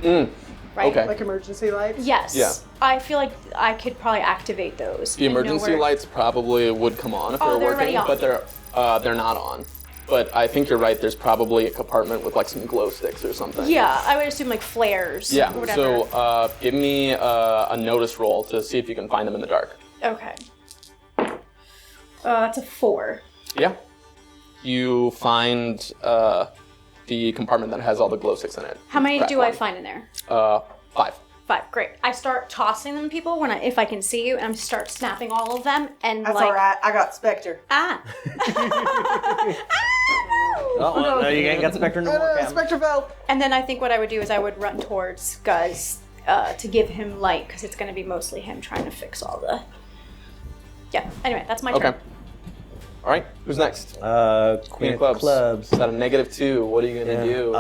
Right? Okay. Like emergency lights? Yes. Yeah. I feel like I could probably activate those. The and know emergency where- lights probably would come on if Oh, they're they're working, already on. but they're not on. But I think you're right. There's probably a compartment with like some glow sticks or something. Yeah, I would assume like flares. Yeah. Or whatever. So give me a notice roll to see if you can find them in the dark. Okay. That's a 4. Yeah. You find the compartment that has all the glow sticks in it. How many Crack do I one. find in there? 5. 5. Great. I start tossing them people if I can see you, and I start snapping all of them, and That's all right. I got Spectre. Ah. Oh, well, no, you ain't got Spectre no more, Cam. Spectre fell. And then I think what I would do is I would run towards Scuzz to give him light, because it's going to be mostly him trying to fix all the... Yeah, anyway, that's my turn. Okay. All right, who's next? Queen of Clubs. Is that a -2? What are you gonna do?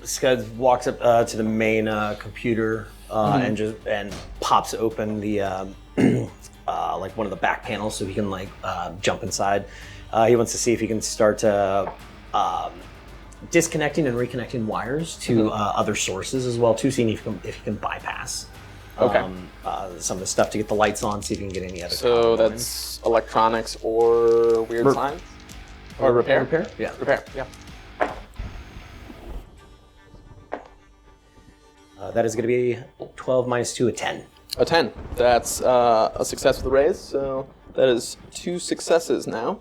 Scuzz walks up to the main computer and pops open the like one of the back panels so he can jump inside. He wants to see if he can start disconnecting and reconnecting wires to other sources as well too, seeing if he can bypass some of the stuff to get the lights on, see if he can get any other. So that's electronics or weird science? Or repair? Repair? Yeah. Repair, yeah. That is going to be 12 minus 2, a 10. A 10. That's a success with the raise, so that is 2 successes now.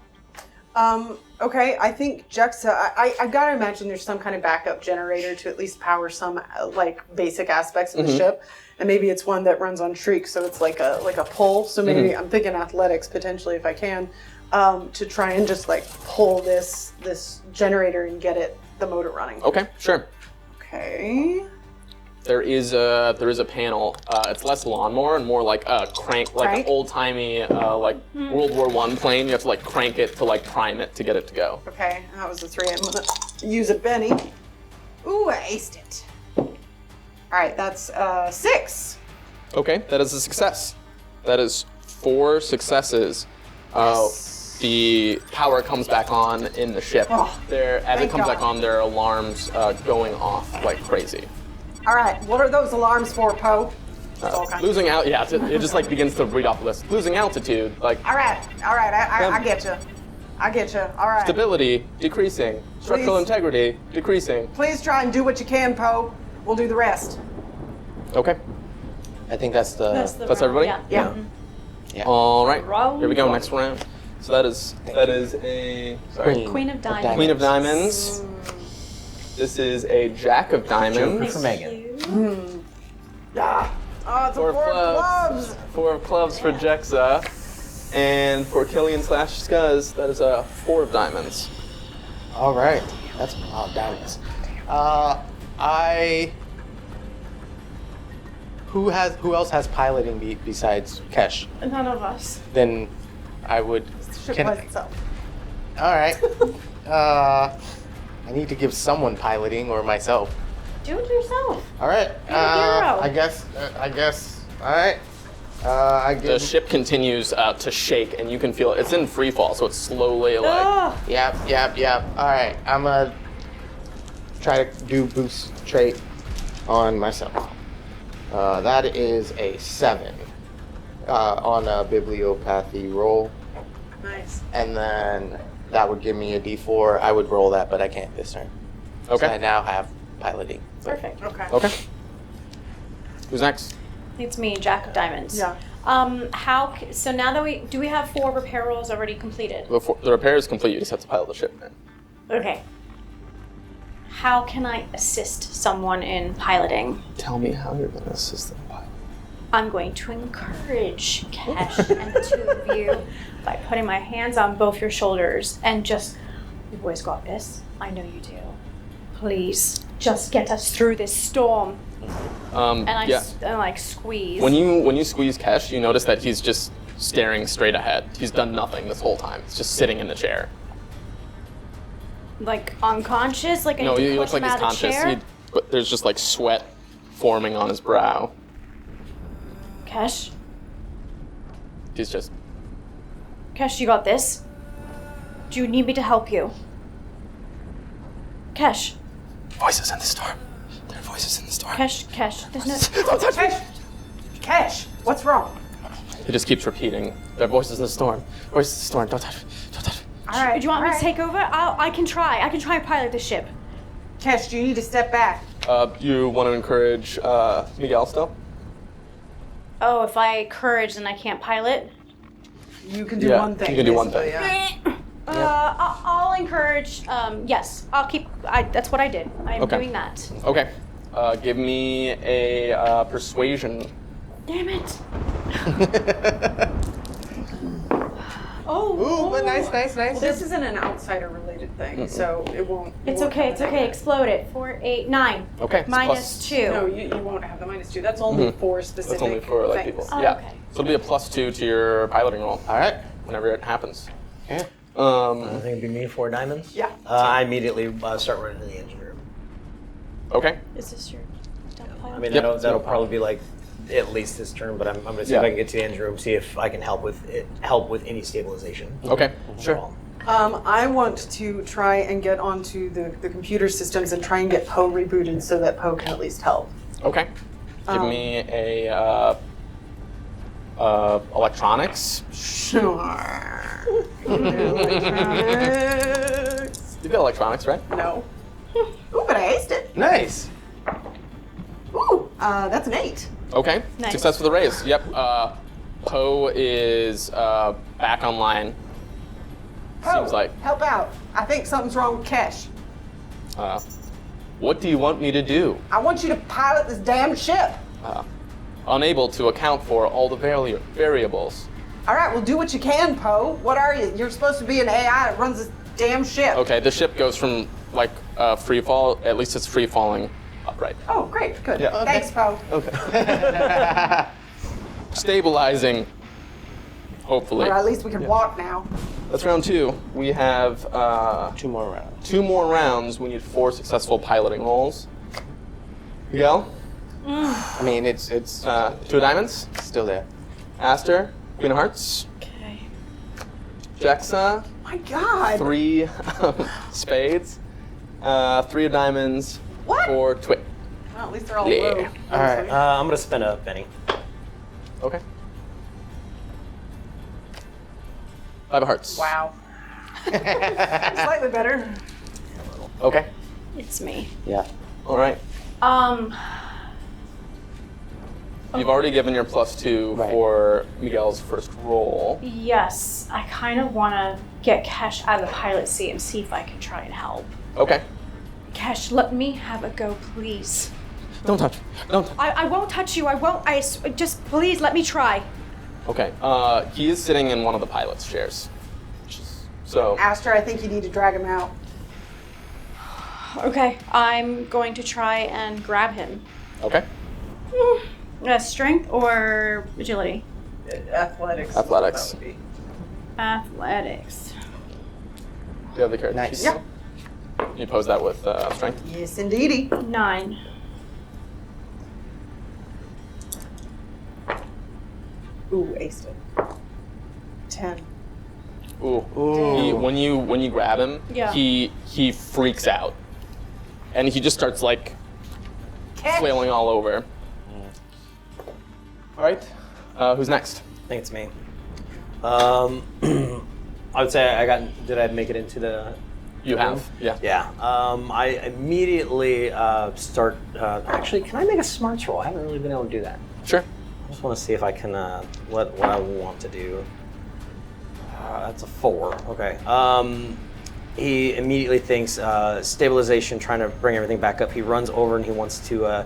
Okay, I think Jexa, I gotta imagine there's some kind of backup generator to at least power some basic aspects of the ship, and maybe it's one that runs on shriek, so it's like a pull. So maybe I'm thinking athletics potentially if I can, to try and just pull this generator and get the motor running. Okay, sure. Okay. There is a panel. It's less lawnmower and more like a crank, like an old-timey World War I plane. You have to crank it to prime it to get it to go. Okay, that was a 3. I'm gonna use a Benny. Ooh, I aced it. All right, that's 6. Okay, that is a success. That is 4 successes. The power comes back on in the ship. As it comes back on, there are alarms going off like crazy. All right, what are those alarms for, Poe? Losing out, yeah, it just begins to read off the list. Losing altitude, All right, I get you. All right. Stability, decreasing. Structural integrity, decreasing. Please try and do what you can, Poe. We'll do the rest. Okay. I think that's everybody? Yeah. Yeah. All right, here we go, next round. So that is a Queen of Diamonds. Queen of Diamonds. This is a Jack of Diamonds. For Meghan. Yeah. Oh, it's a 4 of clubs. 4 of clubs for Jexa. And for Killian / Scuzz, that is a 4 of diamonds. All right, that's diamonds. Who else has piloting besides Kesh? None of us. Then I would. The ship by itself. All right. I need to give someone piloting or myself. Do it yourself. All right. You're a hero. I guess. All right. The ship continues to shake, and you can feel it. It's in free fall, so it's slowly Yep. All right. I'm gonna try to do boost trait on myself. That is a 7 on a bibliopathy roll. Nice. And then that would give me a D4. I would roll that, but I can't this turn. Okay. So I now have piloting. Perfect. Okay. Who's next? It's me, Jack of Diamonds. Yeah. So now that we have 4 repair rolls already completed? The repair is complete. You just have to pilot the ship, man. Okay. How can I assist someone in piloting? Tell me how you're going to assist them pilot. I'm going to encourage Kesh and the 2 of you by putting my hands on both your shoulders and just, you boys got this. I know you do. Please, just get us through this storm. And I squeeze. When you squeeze Kesh, you notice that he's just staring straight ahead. He's done nothing this whole time. He's just sitting in the chair. Unconscious? I No, need to he push looks like him he's out of the conscious. chair? But there's just sweat forming on his brow. Kesh? He's just. Kesh, you got this? Do you need me to help you? Kesh. Voices in the storm. There are voices in the storm. Kesh, there's no... Kesh, what's wrong? He just keeps repeating. There are voices in the storm. Voices in the storm. Don't touch me. Don't touch me. All right. Do you want me to take over? I can try. I can try and pilot the ship. Kesh, do you need to step back? You want to encourage Miguel still? Oh, if I courage, then I can't pilot? You can do one thing. You can do one thing. Yeah. I'll encourage. Yes, I'll keep. That's what I did. I'm doing that. Okay. Give me a persuasion. Damn it. Ooh, but nice. This isn't an outsider-related thing, so it won't. It's okay, explode it. 4, 8, 9. Okay. it's Minus 2. No, you won't have the -2. That's only for specific That's only for like things. people. Oh, yeah. okay. So it'll be a +2 to your piloting roll. All right. Whenever it happens. Yeah. I think it'd be me 4 diamonds. Yeah. I immediately start running to the engine room. Okay. Is this your dump pile? I mean, Yep. that'll probably be like at least this turn, but I'm going to see if I can get to the engine room, see if I can help with any stabilization. Okay. Sure. I want to try and get onto the computer systems and try and get Poe rebooted so that Poe can at least help. Okay. Give me a electronics. Sure. You got electronics, right? No. Ooh, but I aced it. Nice. Ooh, that's an 8. Okay. Nice. Success with the raise. Yep. Poe is back online. Seems like. Help out. I think something's wrong with Kesh. What do you want me to do? I want you to pilot this damn ship. Unable to account for all the variables. All right, well, do what you can, Poe. What are you? You're supposed to be an AI that runs this damn ship. Okay, the ship goes from like free fall. At least it's free falling upright. Oh, great. Good. Yeah, okay. Thanks, Poe. Okay. Stabilizing. Hopefully. Or at least we can walk now. That's round 2. We have 2 more rounds. 2 more rounds. We need 4 successful piloting rolls. Miguel, I mean, it's 2 diamonds. still there. Aster, Queen of Hearts. Okay. Jexa, My God. 3 spades. 3 of diamonds. What? For Twit. Well, at least they're all Yeah. low. All right. I'm going to spend a penny. Okay. 5 of Hearts. Wow. Slightly better. Okay. It's me. Yeah. All right. You've already given your +2 Right. for Miguel's first roll. Yes, I kind of want to get Kesh out of the pilot seat and see if I can try and help. Okay. Kesh, let me have a go, please. Don't touch. Don't touch. I won't touch you. I won't. Just please let me try. Okay. He is sitting in one of the pilot's chairs. So, Aster, I think you need to drag him out. Okay, I'm going to try and grab him. okay. Strength or agility? Athletics. Athletics. That would be. Athletics. Do you have the character Nice. sheet? Yeah. You pose that with strength. Yes, indeedy. 9. Ooh, aced it. 10. Ooh. When you grab him, Yeah. he freaks out, and he just starts like flailing all over. All right. Who's next? I think it's me. I would say did I make it into the... You have. Yeah. Yeah. I immediately start... actually, can I make a smarts roll? I haven't really been able to do that. Sure. I just want to see if I can, what I want to do. That's a 4. Okay. He immediately thinks stabilization, trying to bring everything back up. He runs over and he wants to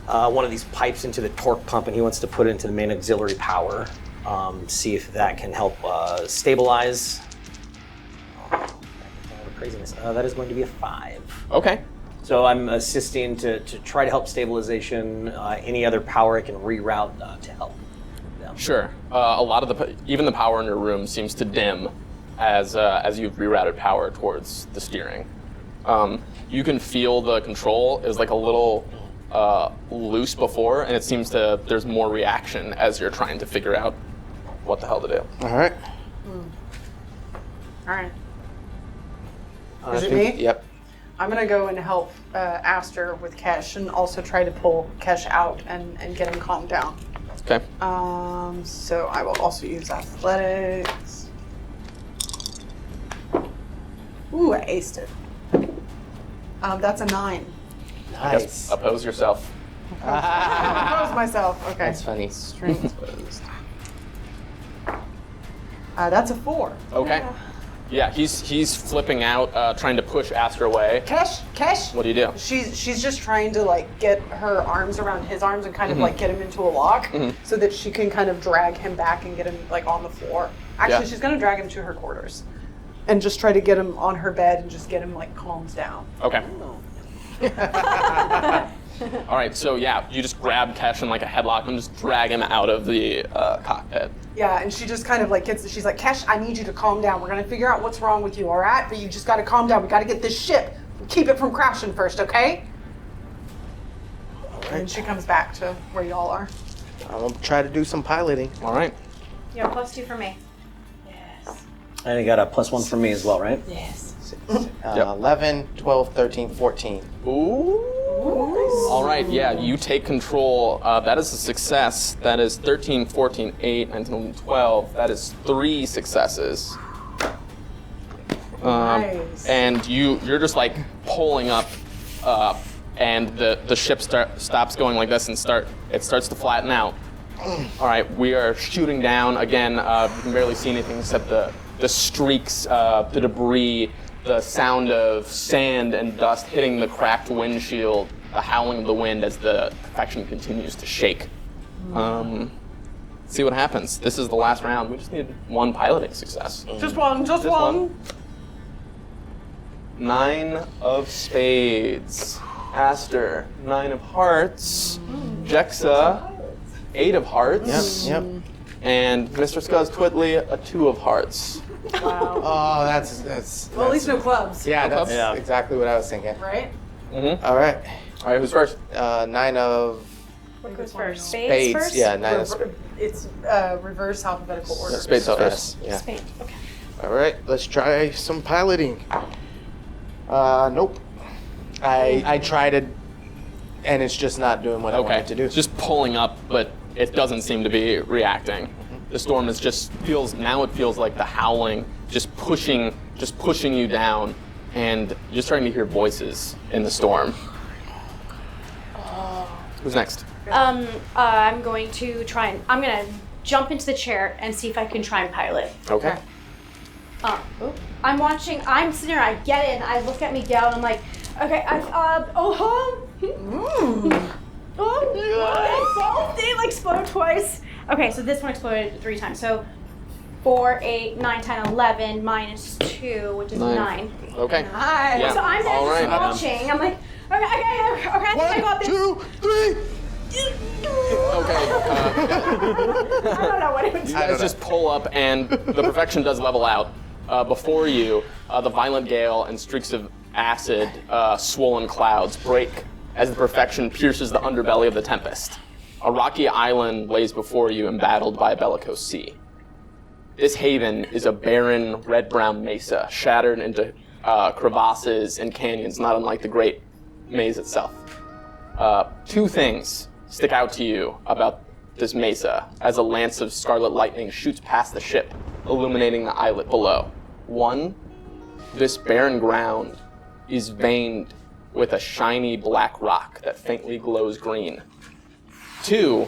one of these pipes into the torque pump, and he wants to put it into the main auxiliary power. See if that can help stabilize. Craziness. That is going to be a 5. Okay. So I'm assisting to try to help stabilization. Any other power I can reroute to help them. Sure. A lot of even the power in your room seems to dim as you've rerouted power towards the steering. You can feel the control is like a little loose before, and it seems there's more reaction as you're trying to figure out what the hell to do. All right. All right. Is it me? Yep. I'm going to go and help Aster with Kesh and also try to pull Kesh out and get him calmed down. Okay. So I will also use athletics. Ooh, I aced it. That's a 9. Nice. Oppose yourself. Oppose myself. Okay. That's funny. That's a 4. Okay. Yeah, he's flipping out, trying to push Aster away. Kesh. What do you do? She's just trying to like get her arms around his arms and kind of like get him into a lock so that she can kind of drag him back and get him like on the floor. Actually, she's gonna drag him to her quarters and just try to get him on her bed and just get him like calmed down. Okay. All right, so yeah, you just grab Kesh in like a headlock and just drag him out of the cockpit. Yeah, and she just kind of like she's like, Kesh, I need you to calm down. We're gonna figure out what's wrong with you, all right? But you just gotta calm down. We gotta get this ship, keep it from crashing first, okay? And she comes back to where y'all are. I'm gonna try to do some piloting. All right. Yeah, +2 for me. Yes. And you got a +1 from me as well, right? Yes. 11, 12, 13, 14. Ooh. All right, yeah, you take control. That is a success. That is 13, 14, 8, 19, 12. That is 3 successes. Nice. And you're just like pulling up, and the ship stops going like this and it starts to flatten out. All right, we are shooting down again. You can barely see anything except the streaks, the debris, the sound of sand and dust hitting the cracked windshield, the howling of the wind as the Perfection continues to shake. See what happens. This is the last round. We just need 1 piloting success. Just one. 9 of spades. Aster, 9 of hearts. Jexa, 8 of hearts. Yep. And Mr. Scuzz Twittly, a 2 of hearts. Wow. Oh, that's. Well, at least no clubs. Yeah, No that's clubs? exactly what I was thinking. Right? All right. All right, who's first? 9 of What goes first? spades. First? Yeah, 9 of spades. It's reverse alphabetical order. Spades first. Yeah. Spade. Okay. All right, let's try some piloting. Nope. I tried it, and it's just not doing what I wanted to do. It's just pulling up, but it doesn't seem to be reacting. The storm is feels like the howling just pushing you down, and you're starting to hear voices in the storm. Who's next? I'm going to I'm gonna jump into the chair and see if I can try and pilot. Okay. I'm sitting there, I get in, I look at Miguel and I'm like, okay, they explode twice. Okay, so this one exploded 3 times. So 4, 8, 9, 10, 11 minus 2, which is 9. Okay. Nice. Yeah. So I'm there All just right. watching. I'm like, okay, I think I got this. 2, 3. Okay. I don't know what it would do. You guys just pull up, and the Perfection does level out. Before you, the violent gale and streaks of acid, swollen clouds break as the Perfection pierces the underbelly of the Tempest. A rocky island lays before you, embattled by a bellicose sea. This haven is a barren, red-brown mesa, shattered into crevasses and canyons, not unlike the Great Maze itself. 2 things stick out to you about this mesa as a lance of scarlet lightning shoots past the ship, illuminating the islet below. 1, this barren ground is veined with a shiny black rock that faintly glows green. 2,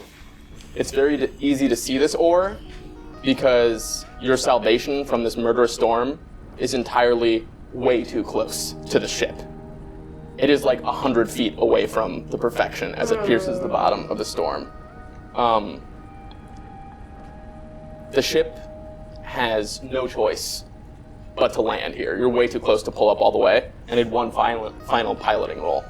it's very easy to see this ore because your salvation from this murderous storm is entirely way too close to the ship. It is like 100 feet away from the Perfection as it pierces the bottom of the storm. The ship has no choice but to land here. You're way too close to pull up all the way, and need 1 final piloting roll.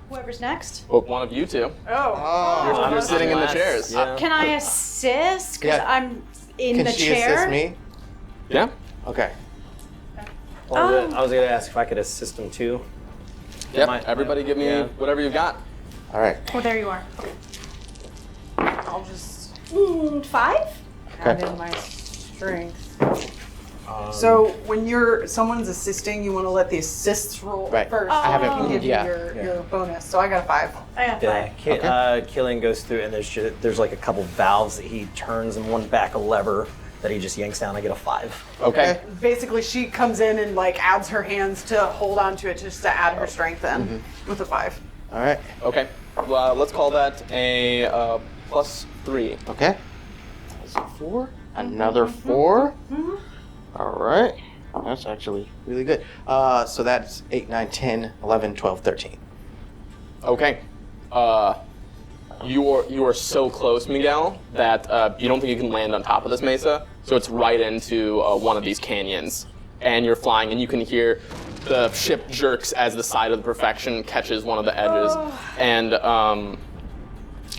Whoever's next. Well, one of you two. You're sitting in the chairs. Yeah. Can I assist? Because Yeah. I'm in Can the she chair. assist me? Yeah. Okay. I was gonna ask if I could assist him too. Yep. Everybody give me whatever you got. All right. Oh, there you are. Okay. I'll just 5? add in my strength. So when someone's assisting, you want to let the assists roll Right. first. I haven't- I can give yeah. you your bonus. So I got a 5. I got 5. Yeah, Killian goes through and there's like a couple valves that he turns and one back a lever that he just yanks down. I get a 5. Okay. Basically, she comes in and adds her hands to hold onto it just to add her strength in with a 5. All right. Okay. Well, let's call that a +3. Okay. That's a 4. Another 4. All right. That's actually really good. So that's 8, 9, 10, 11, 12, 13. Okay. You are so close, Miguel, that you don't think you can land on top of this mesa. So it's right into one of these canyons, and you're flying, and you can hear the ship jerks as the side of the Perfection catches one of the edges, and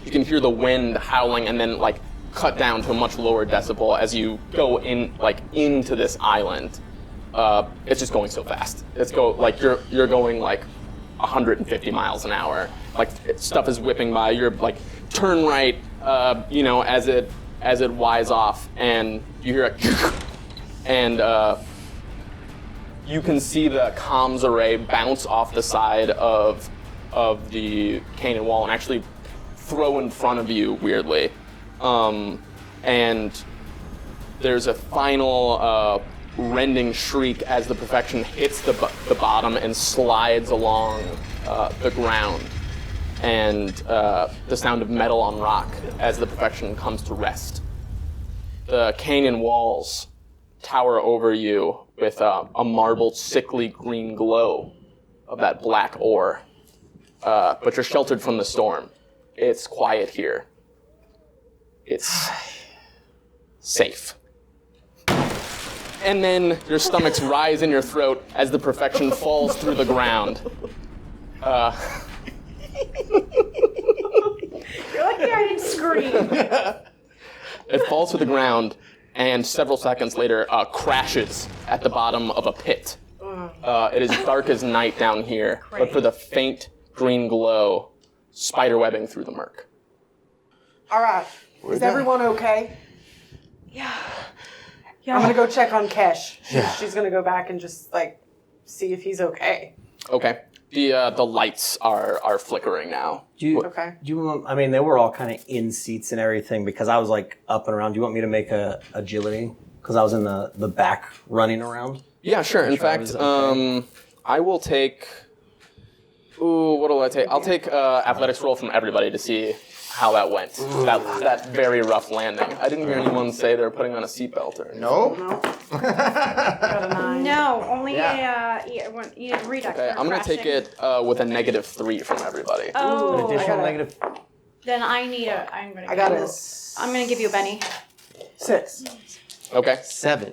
you can hear the wind howling, and then like cut down to a much lower decibel as you go in into this island. It's just going so fast. You're going like 150 miles an hour. Like stuff is whipping by. You're like turn right, as it wise off, and you hear a and you can see the comms array bounce off the side of the canyon wall and actually throw in front of you weirdly. And there's a final rending shriek as the Perfection hits the bottom and slides along the ground, and the sound of metal on rock as the Perfection comes to rest. The canyon walls tower over you with a marbled, sickly green glow of that black ore, but you're sheltered from the storm. It's quiet here. It's safe. And then your stomachs rise in your throat as the Perfection falls through the ground. You're lucky I didn't scream. It falls to the ground, and several seconds later crashes at the bottom of a pit. It is dark as night down here, but for the faint green glow spiderwebbing through the murk. All right. Is everyone okay? Yeah. I'm gonna go check on Kesh. She's gonna go back and just see if he's okay. Okay. The lights are flickering now. Okay. Do you want, I mean, they were all kind of in seats and everything because I was like up and around. Do you want me to make a agility? Because I was in the back running around. Yeah, sure. In fact, I will take. Ooh, what will I take? I'll take athletics roll from everybody to see how that went. That very rough landing. I didn't hear anyone say they're putting on a seatbelt or anything. No. Got a 9. No, only a redux. Okay, I'm gonna take it with a -3 from everybody. Oh, An additional negative. then I need a. I'm gonna. I got give a you- I'm gonna give you a Benny. 6. Okay. 7.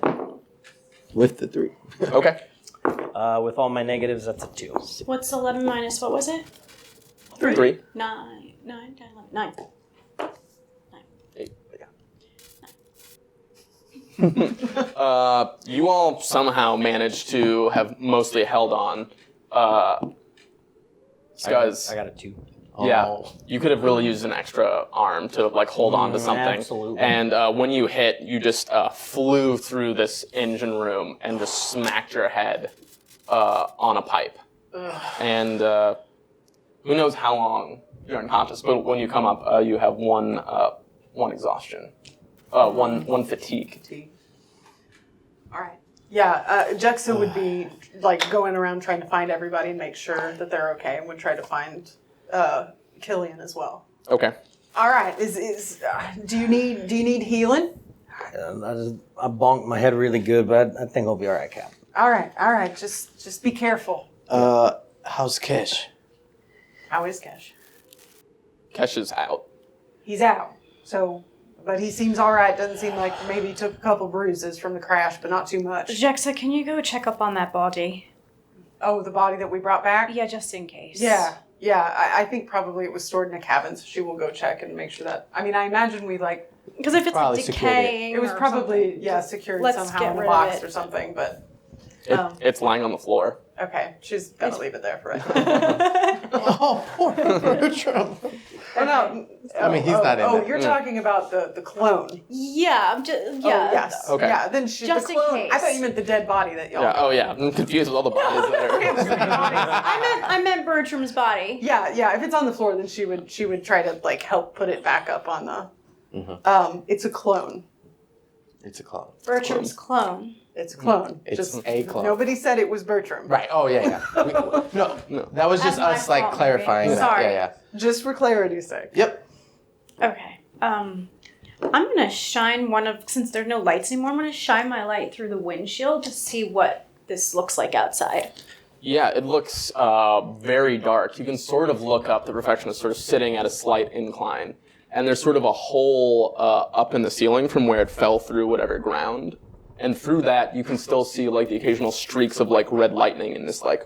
With the 3. Okay. With all my negatives, that's a 2. What's 11 minus? What was it? 3. 9, 10, 11, 9. 8. Yeah. You all somehow managed to have mostly held on. Scuzz. I got a 2. Yeah, Oh. you could have really used an extra arm to hold on to something. Absolutely. And when you hit, you just flew through this engine room and just smacked your head on a pipe. And who knows how long you're unconscious, but when you come up, you have one exhaustion, one fatigue. All right. Yeah, Jexa would be going around trying to find everybody and make sure that they're okay, and would try to find Killian as well. Okay. All right. Do you need healing? I bonked my head really good, but I think I'll be all right, Cap. All right. Just be careful. How's Kesh? How is Kesh? Kesh is out. He's out. But he seems all right. Doesn't seem like maybe he took a couple bruises from the crash, but not too much. Jexa, can you go check up on that body? Oh, the body that we brought back? Yeah, just in case. Yeah. I think probably it was stored in a cabin, so she will go check and make sure that. I mean, I imagine we because if it's Probably decaying, it was or probably something, secured let's somehow get in a rid of box it. or something. But It's lying on the floor. okay, she's gonna leave it there for right. Oh, poor Bertram. Oh no! I mean, he's not in Oh, it. you're talking about the clone. Yeah, I'm just Oh, yes. Okay. Yeah. Then the Just in clone. case. I thought you meant the dead body that y'all. Yeah. Oh yeah. I'm confused with all the bodies there. I meant Bertram's body. Yeah. If it's on the floor, then she would try to help put it back up on the. It's a clone. It's a clone. Bertram's clone. It's a clone. It's a clone. Nobody said it was Bertram. Right. Oh yeah. No. That was just That's us my fault, clarifying maybe. that. Sorry. Yeah. Just for clarity's sake. Yep. Okay. I'm going to shine since there's no lights anymore, I'm going to shine my light through the windshield to see what this looks like outside. Yeah, it looks very dark. You can sort of look up. The reflection is sort of sitting at a slight incline. And there's sort of a hole up in the ceiling from where it fell through whatever ground. And through that, you can still see like the occasional streaks of like red lightning in this like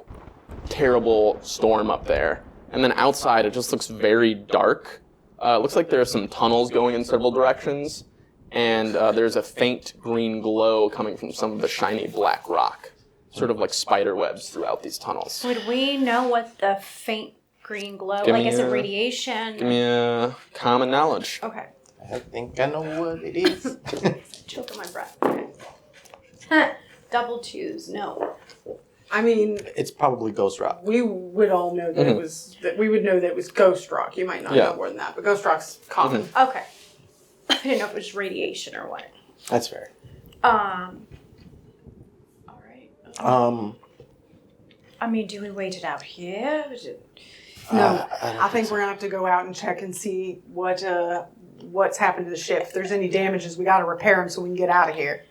terrible storm up there. And then outside, it just looks very dark. It looks like there are some tunnels going in several directions. And there's a faint green glow coming from some of the shiny black rock. Sort of like spider webs throughout these tunnels. Would we know what the faint green glow, is it radiation? Give me a common knowledge. Okay. I think I know what it is. Choking my breath. Okay. Double twos, no. I mean, It's probably ghost rock. we would all know that it was. That we would know that it was ghost rock. You might not know more than that, but ghost rock's common. Okay. I didn't know if it was radiation or what. That's fair. All right. I mean, do we wait it out here? No, I think we're gonna have to go out and check and see what's happened to the ship. If there's any damages, we gotta repair them so we can get out of here.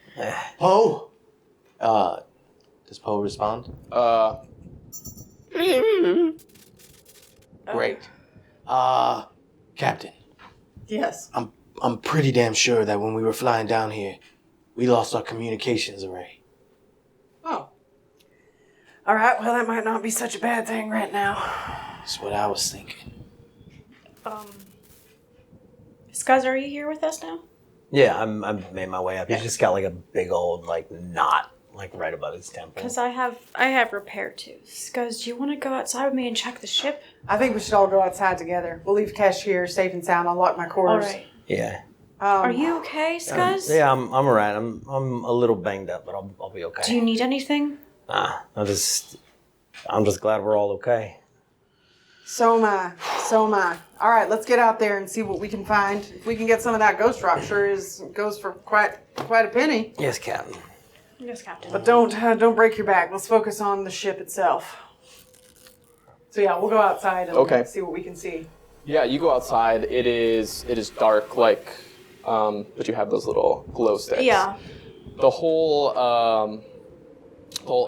Poe! Does Poe respond? Great. Captain, Yes. I'm pretty damn sure that when we were flying down here, we lost our communications array. Oh. All right. Well, that might not be such a bad thing right now. That's what I was thinking. Scuzz, are you here with us now? Yeah, I'm made my way up. He's just got like a big old like knot like right above his temple. Because I have repair too. Scuzz, do you want to go outside with me and check the ship? I think we should all go outside together. We'll leave Kesh here, safe and sound. I'll lock my All quarters. right. Yeah. Are you okay, Scuzz? Yeah, I'm alright. I'm a little banged up, but I'll be okay. Do you need anything? Nah, I'm just glad we're all okay. So am I. So am I. All right, let's get out there and see what we can find. If we can get some of that ghost rock, goes for quite a penny. Yes, Captain. Yes, Captain. But don't break your back. Let's focus on the ship itself. So yeah, we'll go outside and see what we can see. Yeah, you go outside. It is dark, but you have those little glow sticks. Yeah. The whole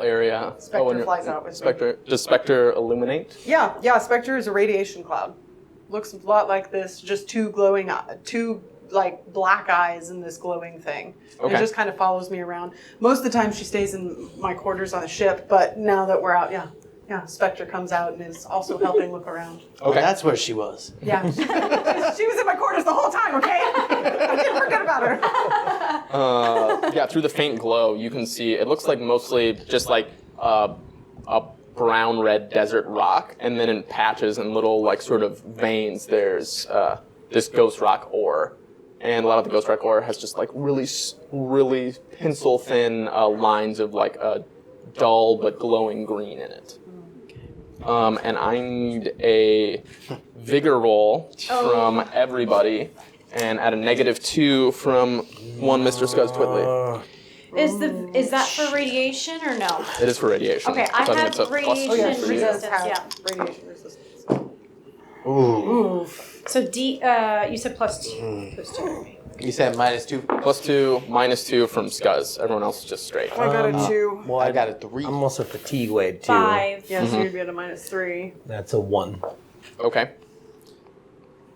area. Spectre flies out with me. Spectre. Does Spectre illuminate? Yeah. Spectre is a radiation cloud. Looks a lot like this. Just two like black eyes in this glowing thing. And Okay. it just kind of follows me around. Most of the time she stays in my quarters on the ship, but now that we're out, yeah, Spectre comes out and is also helping look around. Okay. That's where she was. Yeah. She was in my quarters the whole time, okay? I didn't forget about her. Yeah, through the faint glow, you can see it looks like mostly just like a brown-red desert rock, and then in patches and little like sort of veins, there's this ghost rock ore. And a lot of the ghost rock ore has just like really pencil-thin lines of like a dull but glowing green in it. And I need a vigor roll from everybody, and at a -2 from one Mr. Scuzz Twittly. Is that for radiation or no? It is for radiation. Okay, I So think have it's a radiation +2 for you. resistance. Yeah. Radiation resistance. Ooh. So you said +2. +2. You said -2? +2, -2 from Scuzz. Everyone else is just straight. I got a 2. Well, I got a 3. I'm also fatigue weight too. 5. Yeah, so you'd be at a -3. That's a 1. Okay.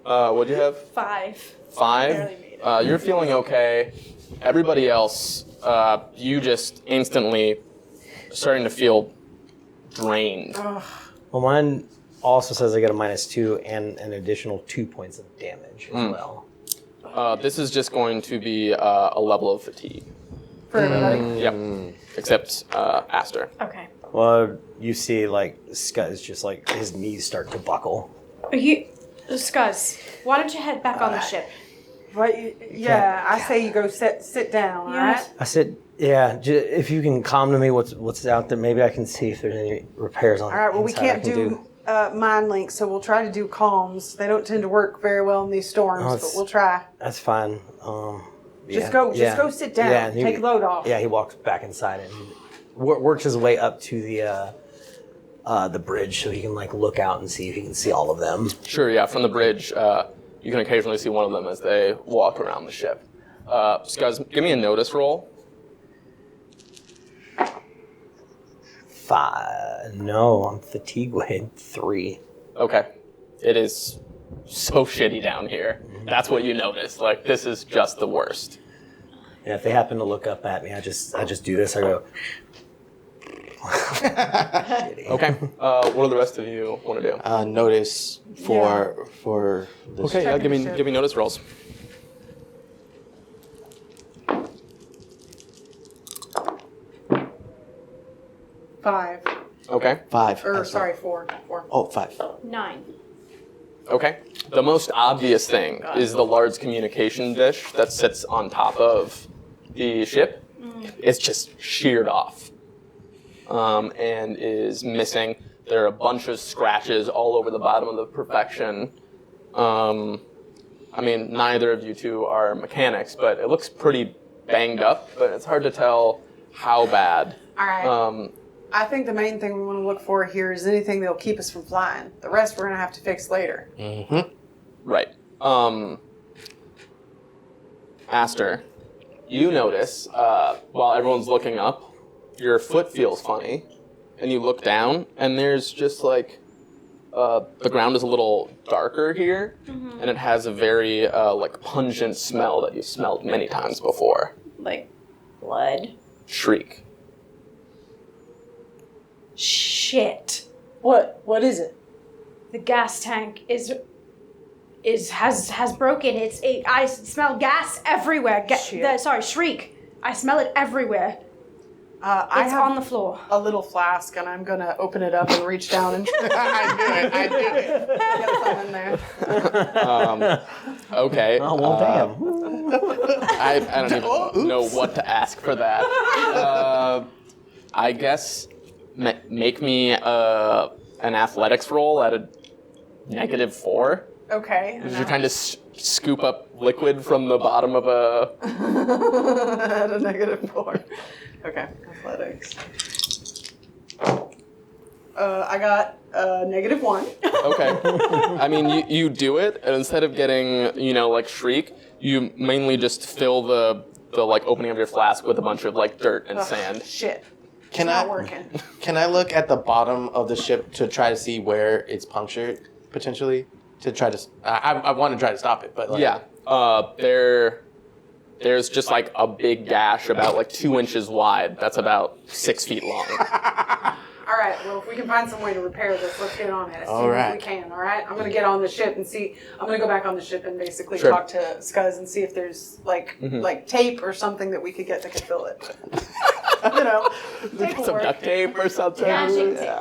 What'd you have? 5. 5? Barely made it. You're feeling okay. Everybody else, you just instantly starting to feel drained. Well, mine also says I get a -2 and an additional 2 points of damage as well. This is just going to be a level of fatigue. For everybody. Yep. Except Aster. Okay. Well, you see, like Scuzz just like his knees start to buckle. Scuzz, why don't you head back on the ship? But yeah, I say you go sit down, all right? I said, "Yeah, if you can calm to me, what's out there? Maybe I can see if there's any repairs on." All right, well, we inside I can't can do mind links, so we'll try to do calms. They don't tend to work very well in these storms, but we'll try. That's fine. Just go sit down. Yeah, and take a load off. Yeah, he walks back inside and works his way up to the bridge so he can like look out and see if he can see all of them. Sure, yeah. From the bridge, you can occasionally see one of them as they walk around the ship. Scuzz, give me a notice roll. 5. No, I'm fatigue weighted 3. Okay. It is so shitty down here. That's what you notice. Like, this is just the worst. Yeah, if they happen to look up at me, I just do this. I go. Okay. What do the rest of you want to do? Notice for this. Okay, yeah, give me notice rolls. Five. Okay. 5. Or sorry, four. Oh, 5. 9. Okay. The most obvious thing is the large communication dish that sits on top of the ship. It's just sheared off and is missing. There are a bunch of scratches all over the bottom of the Perfection. I mean, neither of you two are mechanics, but it looks pretty banged up, but it's hard to tell how bad. All right. I think the main thing we want to look for here is anything that'll keep us from flying. The rest we're going to have to fix later. Mm-hmm. Right. Aster, you notice while everyone's looking up, your foot feels funny, and you look down, and there's just like the ground is a little darker here, and it has a very like pungent smell that you've smelled many times before. Like blood. Shriek. Shit. What? What is it? The gas tank has broken. I smell gas everywhere. Shriek. I smell it everywhere. I It's have on the floor. a little flask, and I'm going to open it up and reach down and I do it. get some in there. Okay. Oh, well, damn. I don't even know what to ask for that. I guess make me an athletics roll at a -4. Okay. Because you're trying to scoop up liquid from the bottom of a... At a -4. Okay, athletics. I got a -1. Okay. I mean, you do it, and instead of getting, like shriek, you mainly just fill the like opening of your flask with a bunch of like dirt and sand. Shit. Can Not I working. Can I look at the bottom of the ship to try to see where it's punctured potentially? To try to, I want to try to stop it, but like, Yeah. There's just like a big gash about like 2 inches wide. That's about 6 feet long. All right, well, if we can find some way to repair this, let's get on it as All soon right. as we can, all right? I'm going to get on the ship and see. I'm going to go back on the ship and basically Sure. talk to Scuzz and see if there's like tape or something that we could get that could fill it. Some paperwork. duct tape or something.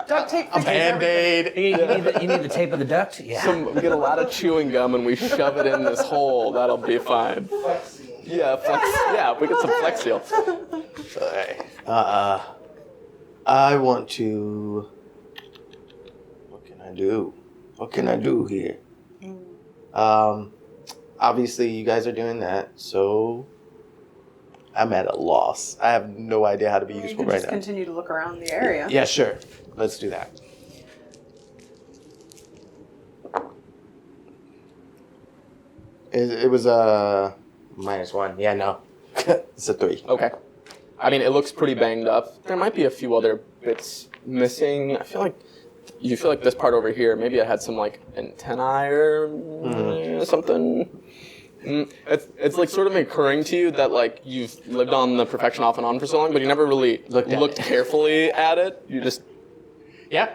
Duct tape. A Band-Aid. You need the tape of the duct? Yeah. We get a lot of chewing gum and we shove it in this hole. That'll be fine. Yeah, we get some Flex Seal. I want to. What can I do? What can I do here? Obviously, you guys are doing that, so I'm at a loss. I have no idea how to be You useful can right just now. continue to look around the area. Yeah, sure. Let's do that. It was a -1. Yeah, no. It's a 3. Okay. I mean, it looks pretty banged up. There might be a few other bits missing. I feel like this part over here, maybe it had some like antennae or something. It's like sort of occurring to you that like you've lived on the Perfection off and on for so long, but you never really looked carefully at it. You just Yeah.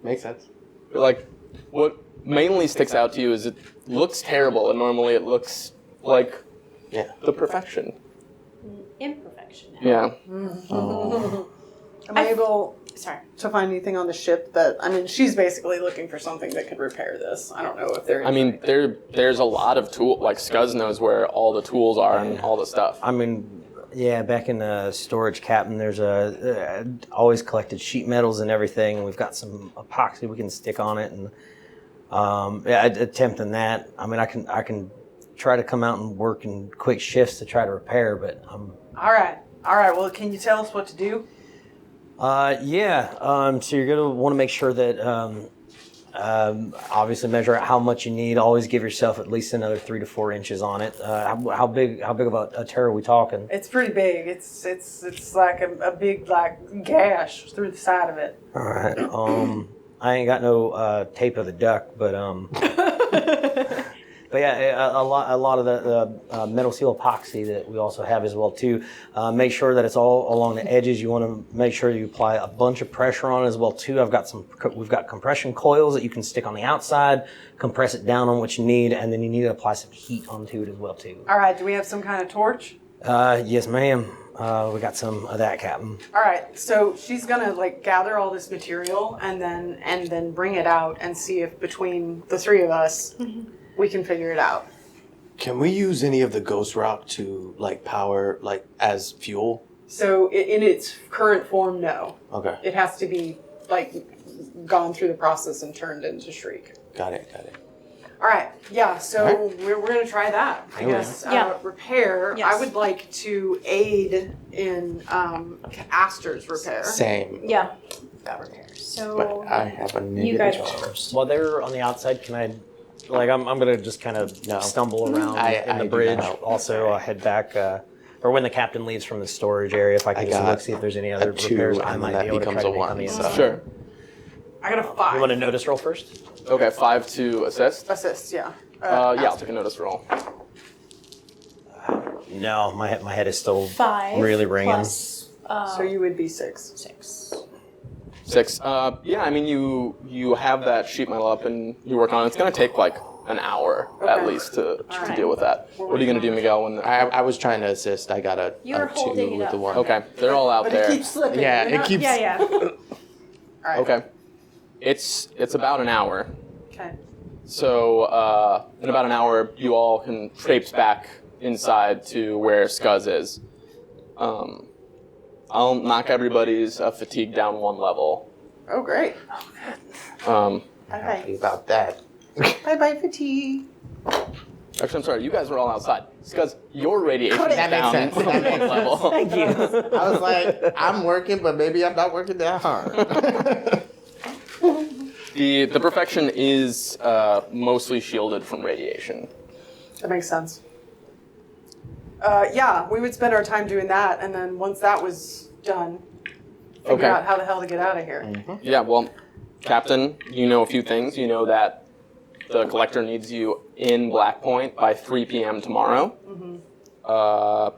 Makes sense. like what mainly sticks out to you is it looks terrible, and normally it looks like Yeah. the Perfection. Imperfection. Yeah. Am I able Sorry. to find anything on the ship that, I mean, she's basically looking for something that could repair this. I don't know if there is. I mean, there's a lot of tool. Like Scuzz knows where all the tools are and all the stuff. I mean, yeah, back in the storage cabin, there's always collected sheet metals and everything, and we've got some epoxy we can stick on it, and attempting that. I mean, I can try to come out and work in quick shifts to try to repair, but All right. Well, can you tell us what to do? So you're gonna want to make sure that Obviously, measure out how much you need. Always give yourself at least another 3 to 4 inches on it. How big of a tear are we talking? It's pretty big. It's like a big like gash through the side of it. All right. I ain't got no tape of the duck, but but yeah, a lot of the metal seal epoxy that we also have as well too. Make sure that it's all along the edges. You want to make sure you apply a bunch of pressure on it as well too. We've got compression coils that you can stick on the outside, compress it down on what you need, and then you need to apply some heat onto it as well too. All right. Do we have some kind of torch? Yes, ma'am. We got some of that, Captain. All right. So she's gonna like gather all this material and then bring it out and see if between the three of us we can figure it out. Can we use any of the ghost rock to like power like as fuel? So in its current form, no. Okay. It has to be like gone through the process and turned into Shriek. Got it. All right. Yeah. So All right. we're going to try that. I guess. Yeah. Repair. Yes. I would like to aid in Aster's repair. Same. Yeah. Got repairs. So But I have a negative you guys charge. first. While they're on the outside, can I, like, I'm gonna just kind of No. stumble around in the I do bridge. not. Also, head back, or when the captain leaves from the storage area, if I can I just got look, see if there's any other a 2, repairs I and might that be able to try becomes to a make 1, on the so- inside. Sure. I got a 5. You want to notice roll first? Okay, 5 to assist. Assist. Yeah. Yeah, I'll take a notice roll. No, my head is still 5 really ringing. plus So you would be 6. 6. 6. Yeah, I mean, you have that sheet metal up and you work on it. It's going to take like an hour at Okay. least to right. deal with that. What are you going to do, Miguel? When I was trying to assist. I got a You're 2 holding it with up. the 1. Okay, they're all out But there. it keeps slipping. Yeah, You're it not- keeps. Yeah. All right. Okay. It's about an hour. Okay. So in about an hour, you all can traipse back inside to where Scuzz is. I'll knock everybody's fatigue down 1 level. Oh, great. Um, Happy about that. Bye, fatigue. actually, I'm sorry, you guys were all outside. Scuzz, your radiation is That makes down sense. That 1 makes sense. level. Thank you. I was like, I'm working, but maybe I'm not working that hard. The perfection is mostly shielded from radiation. That makes sense. Yeah, we would spend our time doing that, and then once that was done, figure Okay. out how the hell to get out of here. Yeah, well, Captain, you know a few things. You know that the collector needs you in Black Point by 3 p.m. tomorrow.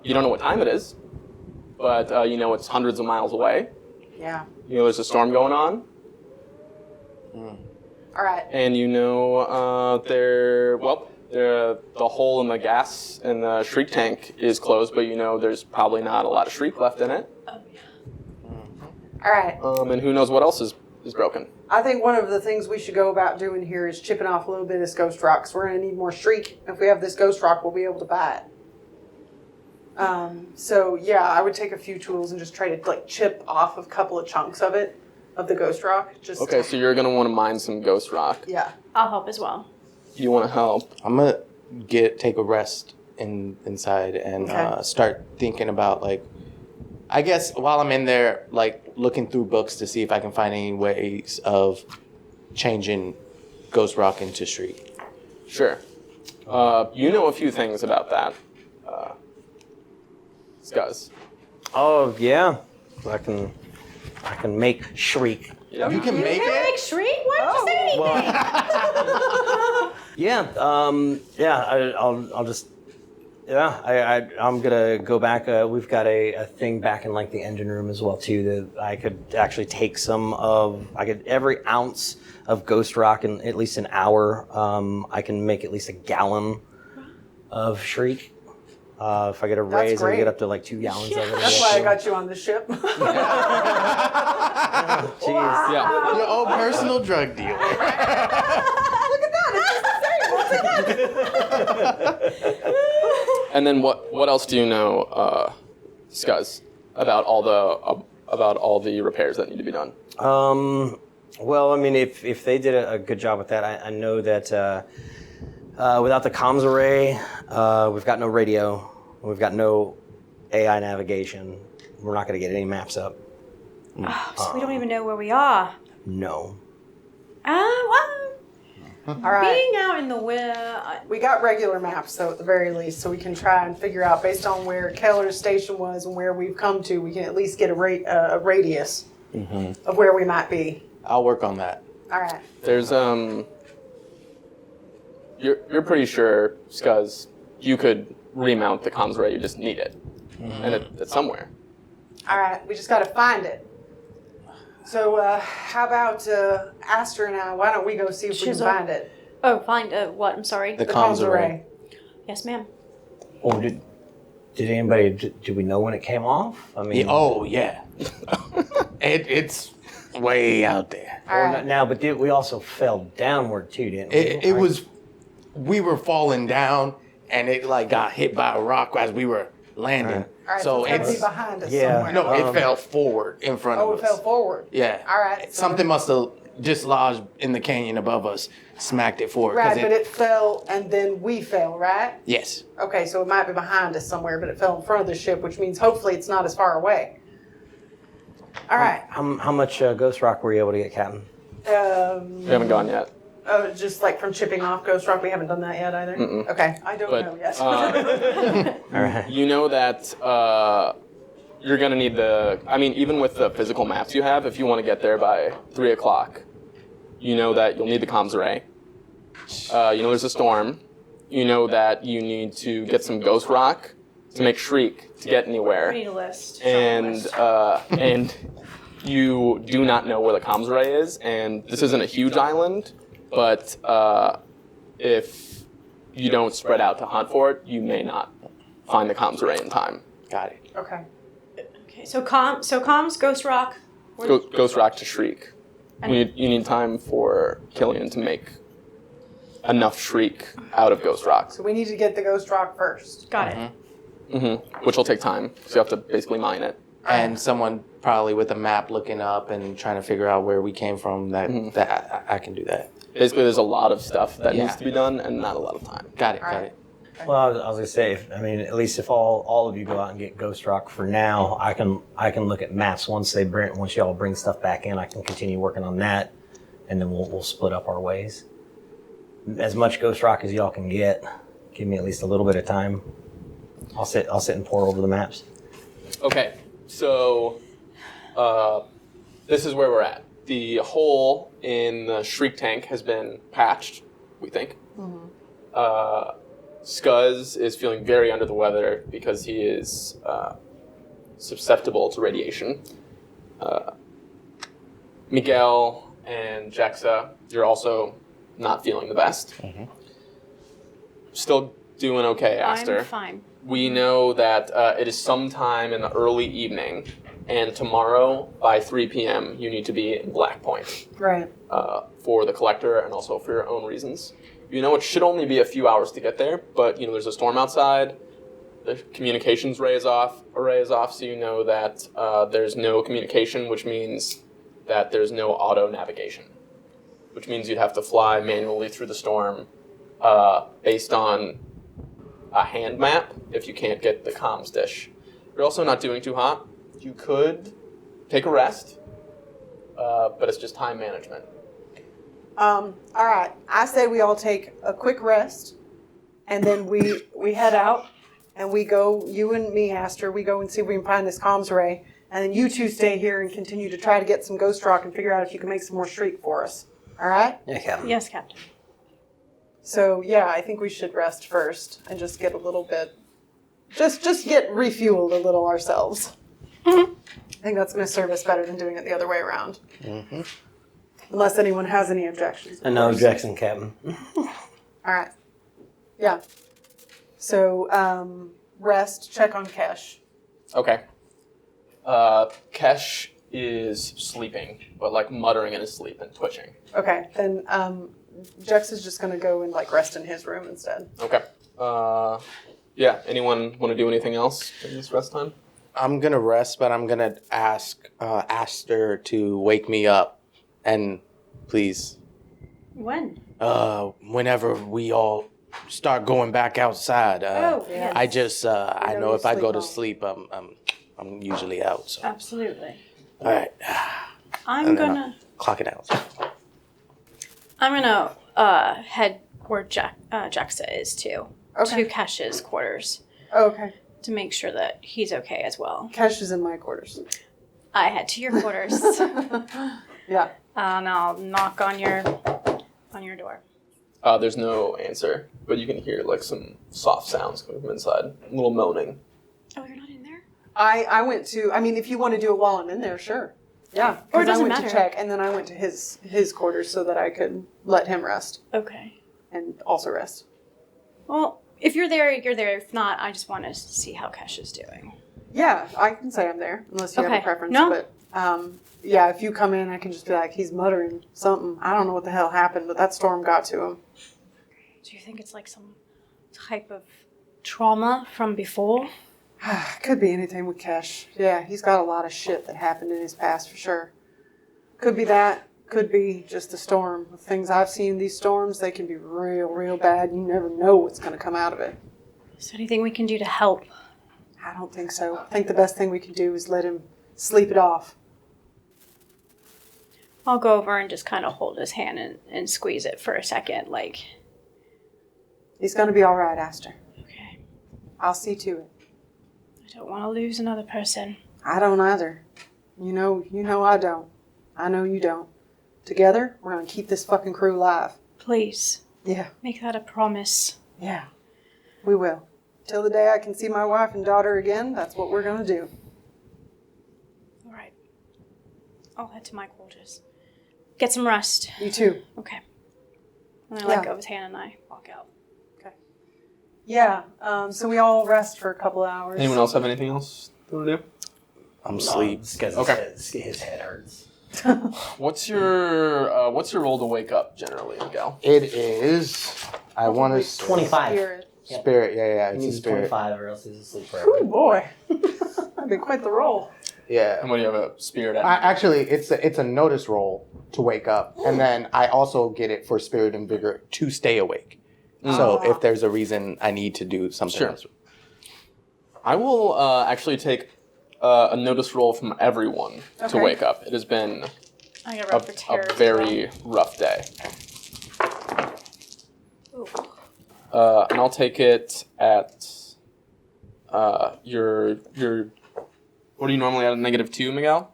You don't know what time it is, but you know it's hundreds of miles away. Yeah. You know there's a storm going on, All right. and you know the hole in the gas in the shriek tank is closed, but you know there's probably not a lot of shriek left in it. All right. And who knows what else is broken. I think one of the things we should go about doing here is chipping off a little bit of this ghost rock. 'Cause we're going to need more Shriek. If we have this ghost rock, we'll be able to buy it. So yeah, I would take a few tools and just try to like chip off a couple of chunks of it, of the ghost rock. Just Okay, so you're gonna want to mine some ghost rock. yeah. I'll help as well. You want to help? I'm gonna take a rest inside and Okay. start thinking about like, I guess while I'm in there, like looking through books to see if I can find any ways of changing Ghost Rock into Shriek. Sure. You know a few things about that. Scuzz. Oh yeah, I can make Shriek. Yeah. You can make Big it. Shriek? Why didn't you say anything? I'll just. Yeah, I'm gonna go back. We've got a thing back in like the engine room as well too that I could actually take every ounce of Ghost Rock in at least an hour. I can make at least a gallon of Shriek. If I get a raise, I great. get up to like 2 gallons of it. That's why I got you on the ship. Jeez. Yeah. Your own personal drug dealer. And then what else do you know, Scuzz, about all the repairs that need to be done? Well, I mean, if they did a good job with that, I know that without the comms array, we've got no radio, we've got no AI navigation. We're not going to get any maps up. So we don't even know where we are. No. Well, All right. Being out in the wind. We got regular maps, though, at the very least, so we can try and figure out, based on where Keller's station was and where we've come to, we can at least get a radius of where we might be. I'll work on that. All right. There's You're pretty sure, Scuzz, you could remount the comms array. You just need it, and it's somewhere. All right. We just got to find it. So, how about Aster and I? Why don't we go see if we can find it? Oh, find what? I'm sorry. The comms array. Yes, ma'am. Oh, did anybody? Did we know when it came off? I mean, Yeah. It's way out there. All right. now, but we also fell downward too, didn't we? It was. We were falling down, and it like got hit by a rock as we were landing. All right. So it's got to be behind us Yeah. somewhere. No, it fell forward in front of Oh, us. it fell forward. Yeah. All right. Something must have dislodged in the canyon above us, smacked it forward. 'cause Right, but it fell and then we fell, right? Yes. Okay, so it might be behind us somewhere, but it fell in front of the ship, which means hopefully it's not as far away. All right. How much ghost rock were you able to get, Captain? We haven't gone yet. Oh, just like from chipping off Ghost Rock, we haven't done that yet either? Okay, I don't But, know yet. All right. You know that you're gonna need even with the physical maps you have, if you want to get there by 3 o'clock, you know that you'll need the comms array. You know there's a storm. You know that you need to get some ghost rock to make Shriek to get anywhere. We need a list. And you do not know where the comms array is, and this isn't a huge island, but if you don't spread out to hunt for it, you may not find the comms array in time. Got it. Okay. Okay, so comms, Ghost Rock. Ghost rock to Shriek. You need time for Killian to make enough Shriek out of Ghost Rock, So we need to get the Ghost Rock first. Got it. which will take time, so you have to basically mine it. And someone probably with a map looking up and trying to figure out where we came from. That I can do that. Basically, there's a lot of stuff that Yeah. needs to be done and not a lot of time. Got it. All Got right. it. Well, I was gonna say, at least if all of you go out and get ghost rock for now, I can look at maps once y'all bring stuff back in. I can continue working on that, and then we'll split up our ways. As much ghost rock as y'all can get. Give me at least a little bit of time. I'll sit and pore over the maps. Okay, so this is where we're at. The hole in the Shriek tank has been patched, we think. Scuzz is feeling very under the weather because he is susceptible to radiation. Miguel and Jexa, you're also not feeling the best. Still doing okay, Aster. I'm fine. We know that it is sometime in the early evening, and tomorrow by 3 p.m. you need to be in Black Point Right. for the collector and also for your own reasons. You know it should only be a few hours to get there, but you know there's a storm outside. The communications array is off, so you know that there's no communication, which means that there's no auto navigation, which means you'd have to fly manually through the storm based on a hand map if you can't get the comms dish. You're also not doing too hot. You could take a rest, but it's just time management. All right. I say we all take a quick rest, and then we head out, and we go, you and me, Aster, we go and see if we can find this comms array, and then you two stay here and continue to try to get some ghost rock and figure out if you can make some more Shriek for us. All right? Yeah, Captain. Yes, Captain. So, yeah, I think we should rest first and just get a little bit, just get refueled a little ourselves. I think that's going to serve us better than doing it the other way around. Unless anyone has any objections. of No course. objection, Captain. All right. Yeah. So, rest, check on Kesh. Okay. Kesh is sleeping, but like muttering in his sleep and twitching. Okay, then Jex is just going to go and like rest in his room instead. Okay. Yeah, anyone want to do anything else in this rest time? I'm gonna rest, but I'm gonna ask Aster to wake me up, and please, When? whenever we all start going back outside. Yes. I just I know know you if I go to sleep sleep, I'm usually out. So Absolutely. all right, I'm And then gonna clock it out. I'm gonna head where Jexa is too. Okay. To Kesh's quarters Oh, okay. to make sure that he's okay as well. Kesh is in my quarters. I head to your quarters. Yeah. And I'll knock on your door. There's no answer, but you can hear like some soft sounds coming from inside, a little moaning. Oh, you're not in there? I went to. I mean, if you want to do it while I'm in there, sure. Yeah. Or it 'cause I doesn't went matter. to check, and then I went to his quarters so that I could let him rest Okay. and also rest. Well, if you're there, you're there. If not, I just want to see how Kesh is doing. Yeah, I can say I'm there unless you have Okay. a preference. No. But yeah, if you come in, I can just be like, he's muttering something. I don't know what the hell happened, but that storm got to him. Do you think it's like some type of trauma from before? Could be anything with Kesh. Yeah, he's got a lot of shit that happened in his past for sure. Could be that. Could be just the storm. The things I've seen, these storms, they can be real, real bad. You never know what's going to come out of it. Is there anything we can do to help? I don't think so. I think the best thing we can do is let him sleep it off. I'll go over and just kind of hold his hand and squeeze it for a second, like, He's going to be all right, Aster. okay, I'll see to it. I don't want to lose another person. I don't either. You know I don't. I know you don't. Together, we're going to keep this fucking crew alive. Please, Yeah, make that a promise. yeah. We will. Till the day I can see my wife and daughter again, that's what we're going to do. All right. I'll head to my quarters. Get some rest. You too. Okay. And I let Yeah. go of his hand and I walk out. Yeah, so we all rest for a couple hours. Anyone else have anything else they want to do? I'm asleep. Because Okay. his head hurts. What's your roll to wake up generally, Miguel? It is. I want to 25. Spirit. Spirit. Yeah, He it's a needs spirit. 25 or else he's asleep forever. Ooh, boy. That'd be quite the roll. Yeah. And what do you have a spirit at? Actually, it's a notice roll to wake up, and then I also get it for spirit and vigor to stay awake. So if there's a reason I need to do something Sure. else. I will actually take a notice roll from everyone to Okay. wake up. It has been I got rough for terror. a very rough day. Ooh. And I'll take it at your. What are you normally at a -2, Miguel?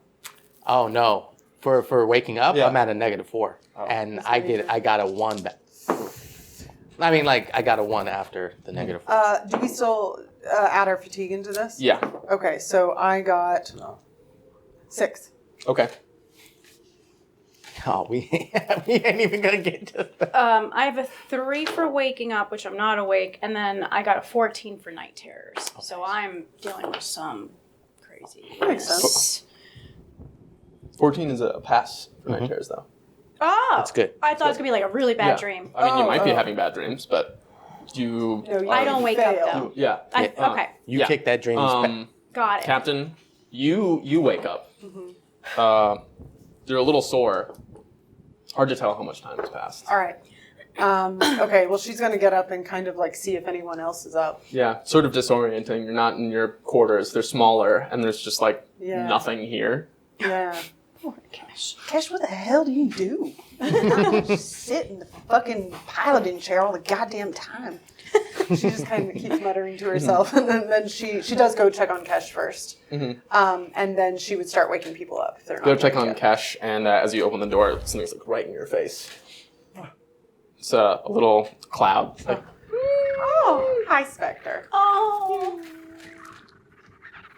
Oh no! For waking up, Yeah. I'm at a -4, and I got a 1 back. I mean, like I got a 1 after the -4. Do we still add our fatigue into this? Yeah. Okay, so I got 6. Okay. Oh, we ain't even gonna get to that. I have a 3 for waking up, which I'm not awake, and then I got a 14 for night terrors. So I'm dealing with some crazy. Makes sense. 14 is a pass for night terrors, though. Oh, That's good. I thought it was gonna be like a really bad Yeah. dream. I mean, you Oh, might be oh. having bad dreams, but you. No, you I don't wake up fail. though. Yeah. Okay, You Yeah. kick that dream. got it. Captain, you wake up. You're a little sore. It's hard to tell how much time has passed. All right. Okay, well, she's going to get up and kind of like see if anyone else is up. Yeah, sort of disorienting. You're not in your quarters. They're smaller, and there's just like Yeah. nothing here. Yeah. Kesh, what the hell do you do? I just sit in the fucking piloting chair all the goddamn time. She just kind of keeps muttering to herself, and then she does go check on Kesh first. And then she would start waking people up if they're not. Go check awake on yet. Kesh, and as you open the door, something's like right in your face. It's a little cloud. Like, Oh, hi, Spectre. Oh.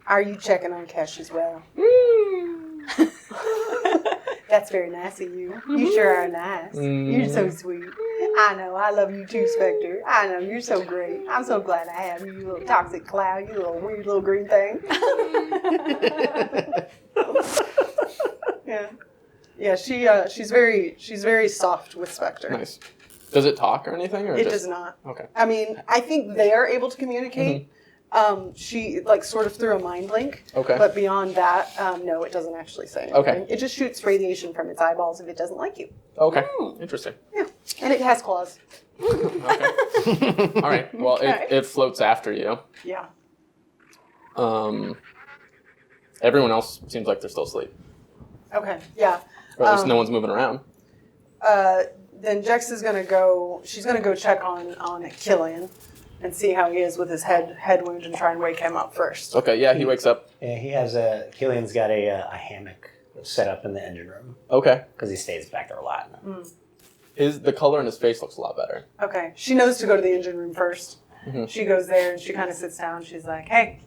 Are you checking on Kesh as well? That's very nice of you. You sure are nice. You're so sweet. I know. I love you too, Spectre. I know. You're so great. I'm so glad I have you, you little toxic cloud. You little weird little green thing. Yeah. Yeah, she's very soft with Spectre. nice. Does it talk or anything? Or It just... does not. Okay. I mean, I think they are able to communicate. She like sort of through a mind link. Okay. But beyond that, no, it doesn't actually say anything. Okay. It just shoots radiation from its eyeballs if it doesn't like you. Okay. Interesting. Yeah. And it has claws. Okay. All right. Well, Okay. it floats after you. Yeah. Everyone else seems like they're still asleep. Okay. Yeah. Or at least no one's moving around. then Jexa's gonna go. She's gonna go check on Killian and see how he is with his head wound and try and wake him up first. Okay, yeah, he wakes up. Yeah, he has Killian's got a hammock set up in the engine room Okay. because he stays back there a lot. The color in his face looks a lot better. Okay, she knows to go to the engine room first. Mm-hmm. She goes there and she kind of sits down. She's like, "Hey,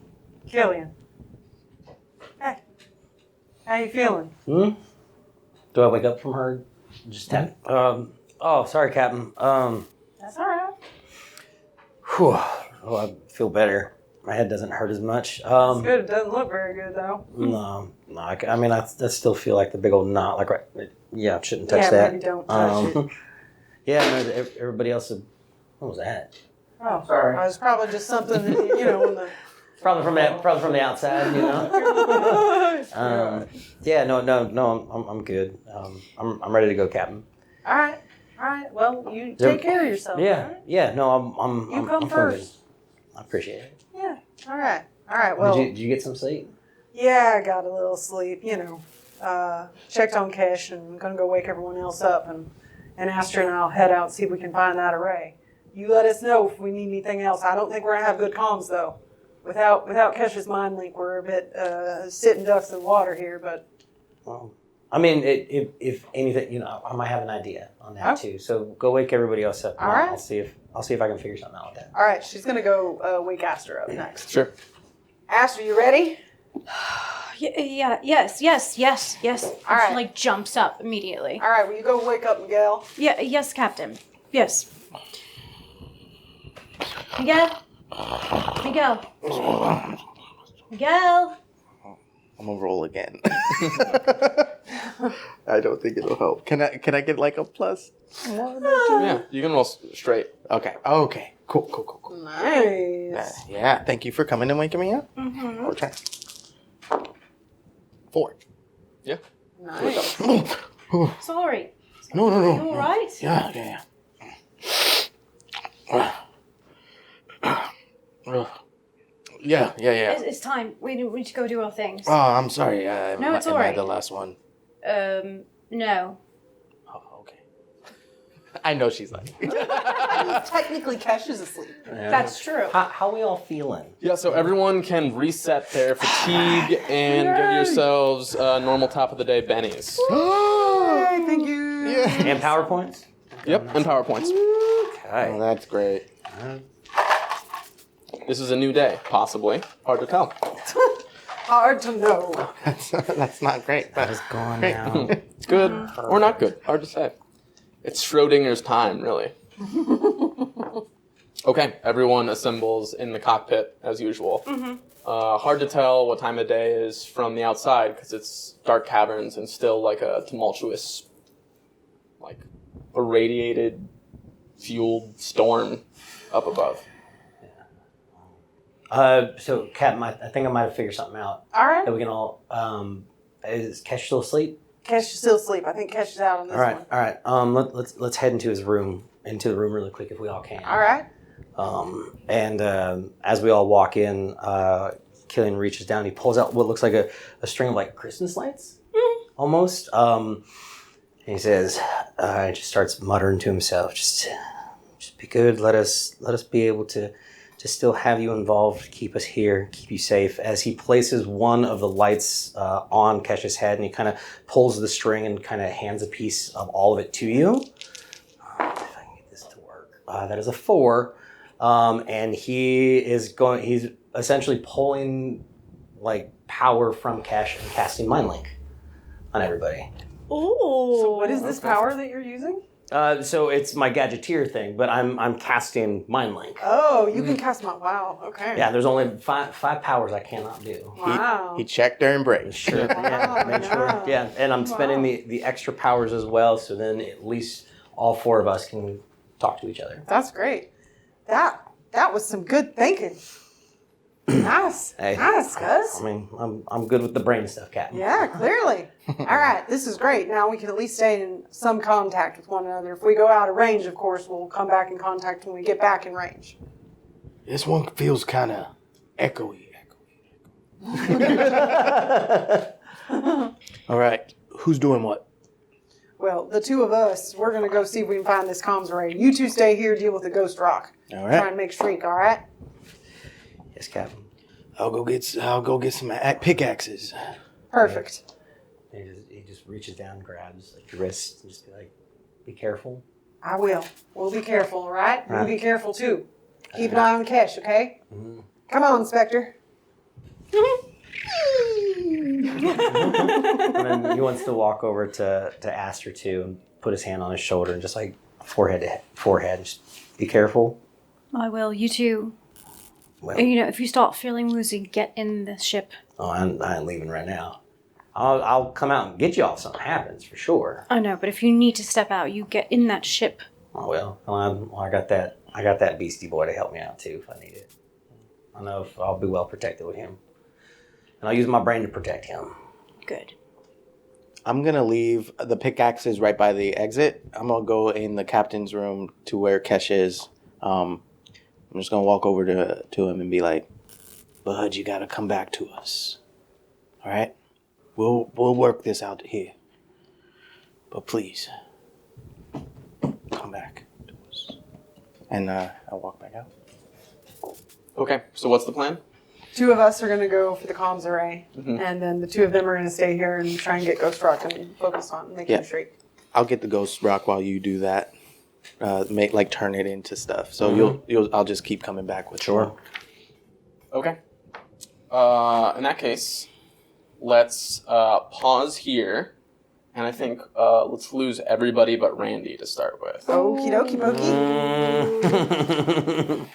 Killian. Hey, how you feeling?" Do I wake up from her? Just tap. Oh, sorry, Captain. That's all right. Whew. Oh, I feel better. My head doesn't hurt as much. It's good. It doesn't look very good though. No. I still feel like the big old knot. Like, yeah, shouldn't touch Yeah, that. maybe don't touch it. Yeah, no, everybody else. What was that? Oh, Sorry. it was probably just something, in the. Probably from the outside, you know. Yeah, no, I'm good. I'm ready to go, Captain. All right. Well, you take care of yourself. Yeah, Right? yeah. No, I'm. You come I'm first. Good. I appreciate it. Yeah. All right. Well, Did you get some sleep? yeah, I got a little sleep. Checked on Kesh and I'm gonna go wake everyone else up and Aster and I'll head out and see if we can find that array. You let us know if we need anything else. I don't think we're gonna have good comms though. Without Kesh's mind link, we're a bit sitting ducks in water here. But Well, I mean, if anything, I might have an idea on that too. So go wake everybody else up. All right. I'll see if I can figure something out with that. all right, she's gonna go wake Aster up next. Sure. Aster, you ready? Yeah, yes. All right. She, jumps up immediately. All right, will you go wake up Miguel? Yeah, yes, Captain. Yes. Miguel? I'm gonna roll again. I don't think it'll help. Can I get like a plus? Yeah, you can roll straight. Okay. Cool. Nice. Yeah. Thank you for coming and waking me up. Mm-hmm. Okay. 4. Yeah. Nice. Sorry. No. You all right? Yeah. Yeah. It's time. We need to go do our things. Oh, I'm sorry. No, it's all am I right. the last one? No. Oh, okay. I know she's like. Technically, Kesh is asleep. That's true. How we all feeling? Yeah, so everyone can reset their fatigue and give yourselves normal top of the day bennies. Hey, thank you. Yeah. And PowerPoints? Yep, and PowerPoints. Okay. Oh, that's great. This is a new day, possibly. Hard to tell. Hard to know. That's not great. But What's going on? It's good or not good. Hard to say. It's Schrodinger's time, really. Okay, everyone assembles in the cockpit as usual. Hard to tell what time of day is from the outside because it's dark caverns and still like a tumultuous, like irradiated, fueled storm up above. So, Captain, I think I might have figured something out. All right. That we can all. Is Kesh still asleep? Kesh is still asleep. I think Kesh is out on this one. All right. Let's head into the room really quick if we all can. All right. And as we all walk in, Killian reaches down. He pulls out what looks like a string of Christmas lights, almost. And he says, he just starts muttering to himself, just be good. Let us be able to still have you involved, keep us here, keep you safe. As he places one of the lights on Kesh's head, and he kind of pulls the string and kind of hands a piece of all of it to you. If I can get this to work, that is a 4. And he's essentially pulling power from Kesh and casting Mind Link on everybody. Ooh. So what is this power that you're using? So it's my gadgeteer thing, but I'm casting Mind Link. Oh, you can cast my. Wow. Okay. Yeah, there's only five powers I cannot do. Wow. He checked during break. Sure. Yeah, make sure. Yeah, and I'm spending the extra powers as well, so then at least all 4 of us can talk to each other. That's great. That was some good thinking. Nice. Hey. Nice, Scuzz. I mean, I'm good with the brain stuff, Captain. Yeah, clearly. All right, this is great. Now we can at least stay in some contact with one another. If we go out of range, of course, we'll come back in contact when we get back in range. This one feels kind of echoey. All right, who's doing what? Well, the two of us, we're going to go see if we can find this comms array. You two stay here, deal with the ghost rock. All right. Try and make shrink, all right? Yes, Captain. I'll go get some pickaxes. Perfect. He just reaches down and grabs like, your wrist and just be like, be careful. I will. We'll be careful, all right? You Right. be careful, too. Keep an eye on Kesh, okay? Mm-hmm. Come on, Inspector. And then he wants to walk over to Aster too and put his hand on his shoulder and just like forehead to forehead. Just be careful. I will. You too. Well, If you start feeling woozy, get in the ship. I ain't leaving right now. I'll come out and get you all if something happens for sure. I know, but if you need to step out, you get in that ship. Oh well, I got that. I got that beastie boy to help me out too if I need it. I know if I'll be well protected with him, and I'll use my brain to protect him. Good. I'm gonna leave the pickaxes right by the exit. I'm gonna go in the captain's room to where Kesh is. I'm just gonna walk over to him and be like, "Bud, you gotta come back to us. All right? We'll work this out here. But please, come back to us." And I'll walk back out. Okay, so what's the plan? Two of us are going to go for the comms array, and then the two of them are going to stay here and try and get Ghost Rock and focus on making it shriek. I'll get the ghost rock while you do that. Turn it into stuff. So I'll just keep coming back with Sure. Okay. In that case, let's pause here, and I think let's lose everybody but Randy to start with. Okie dokie pokey.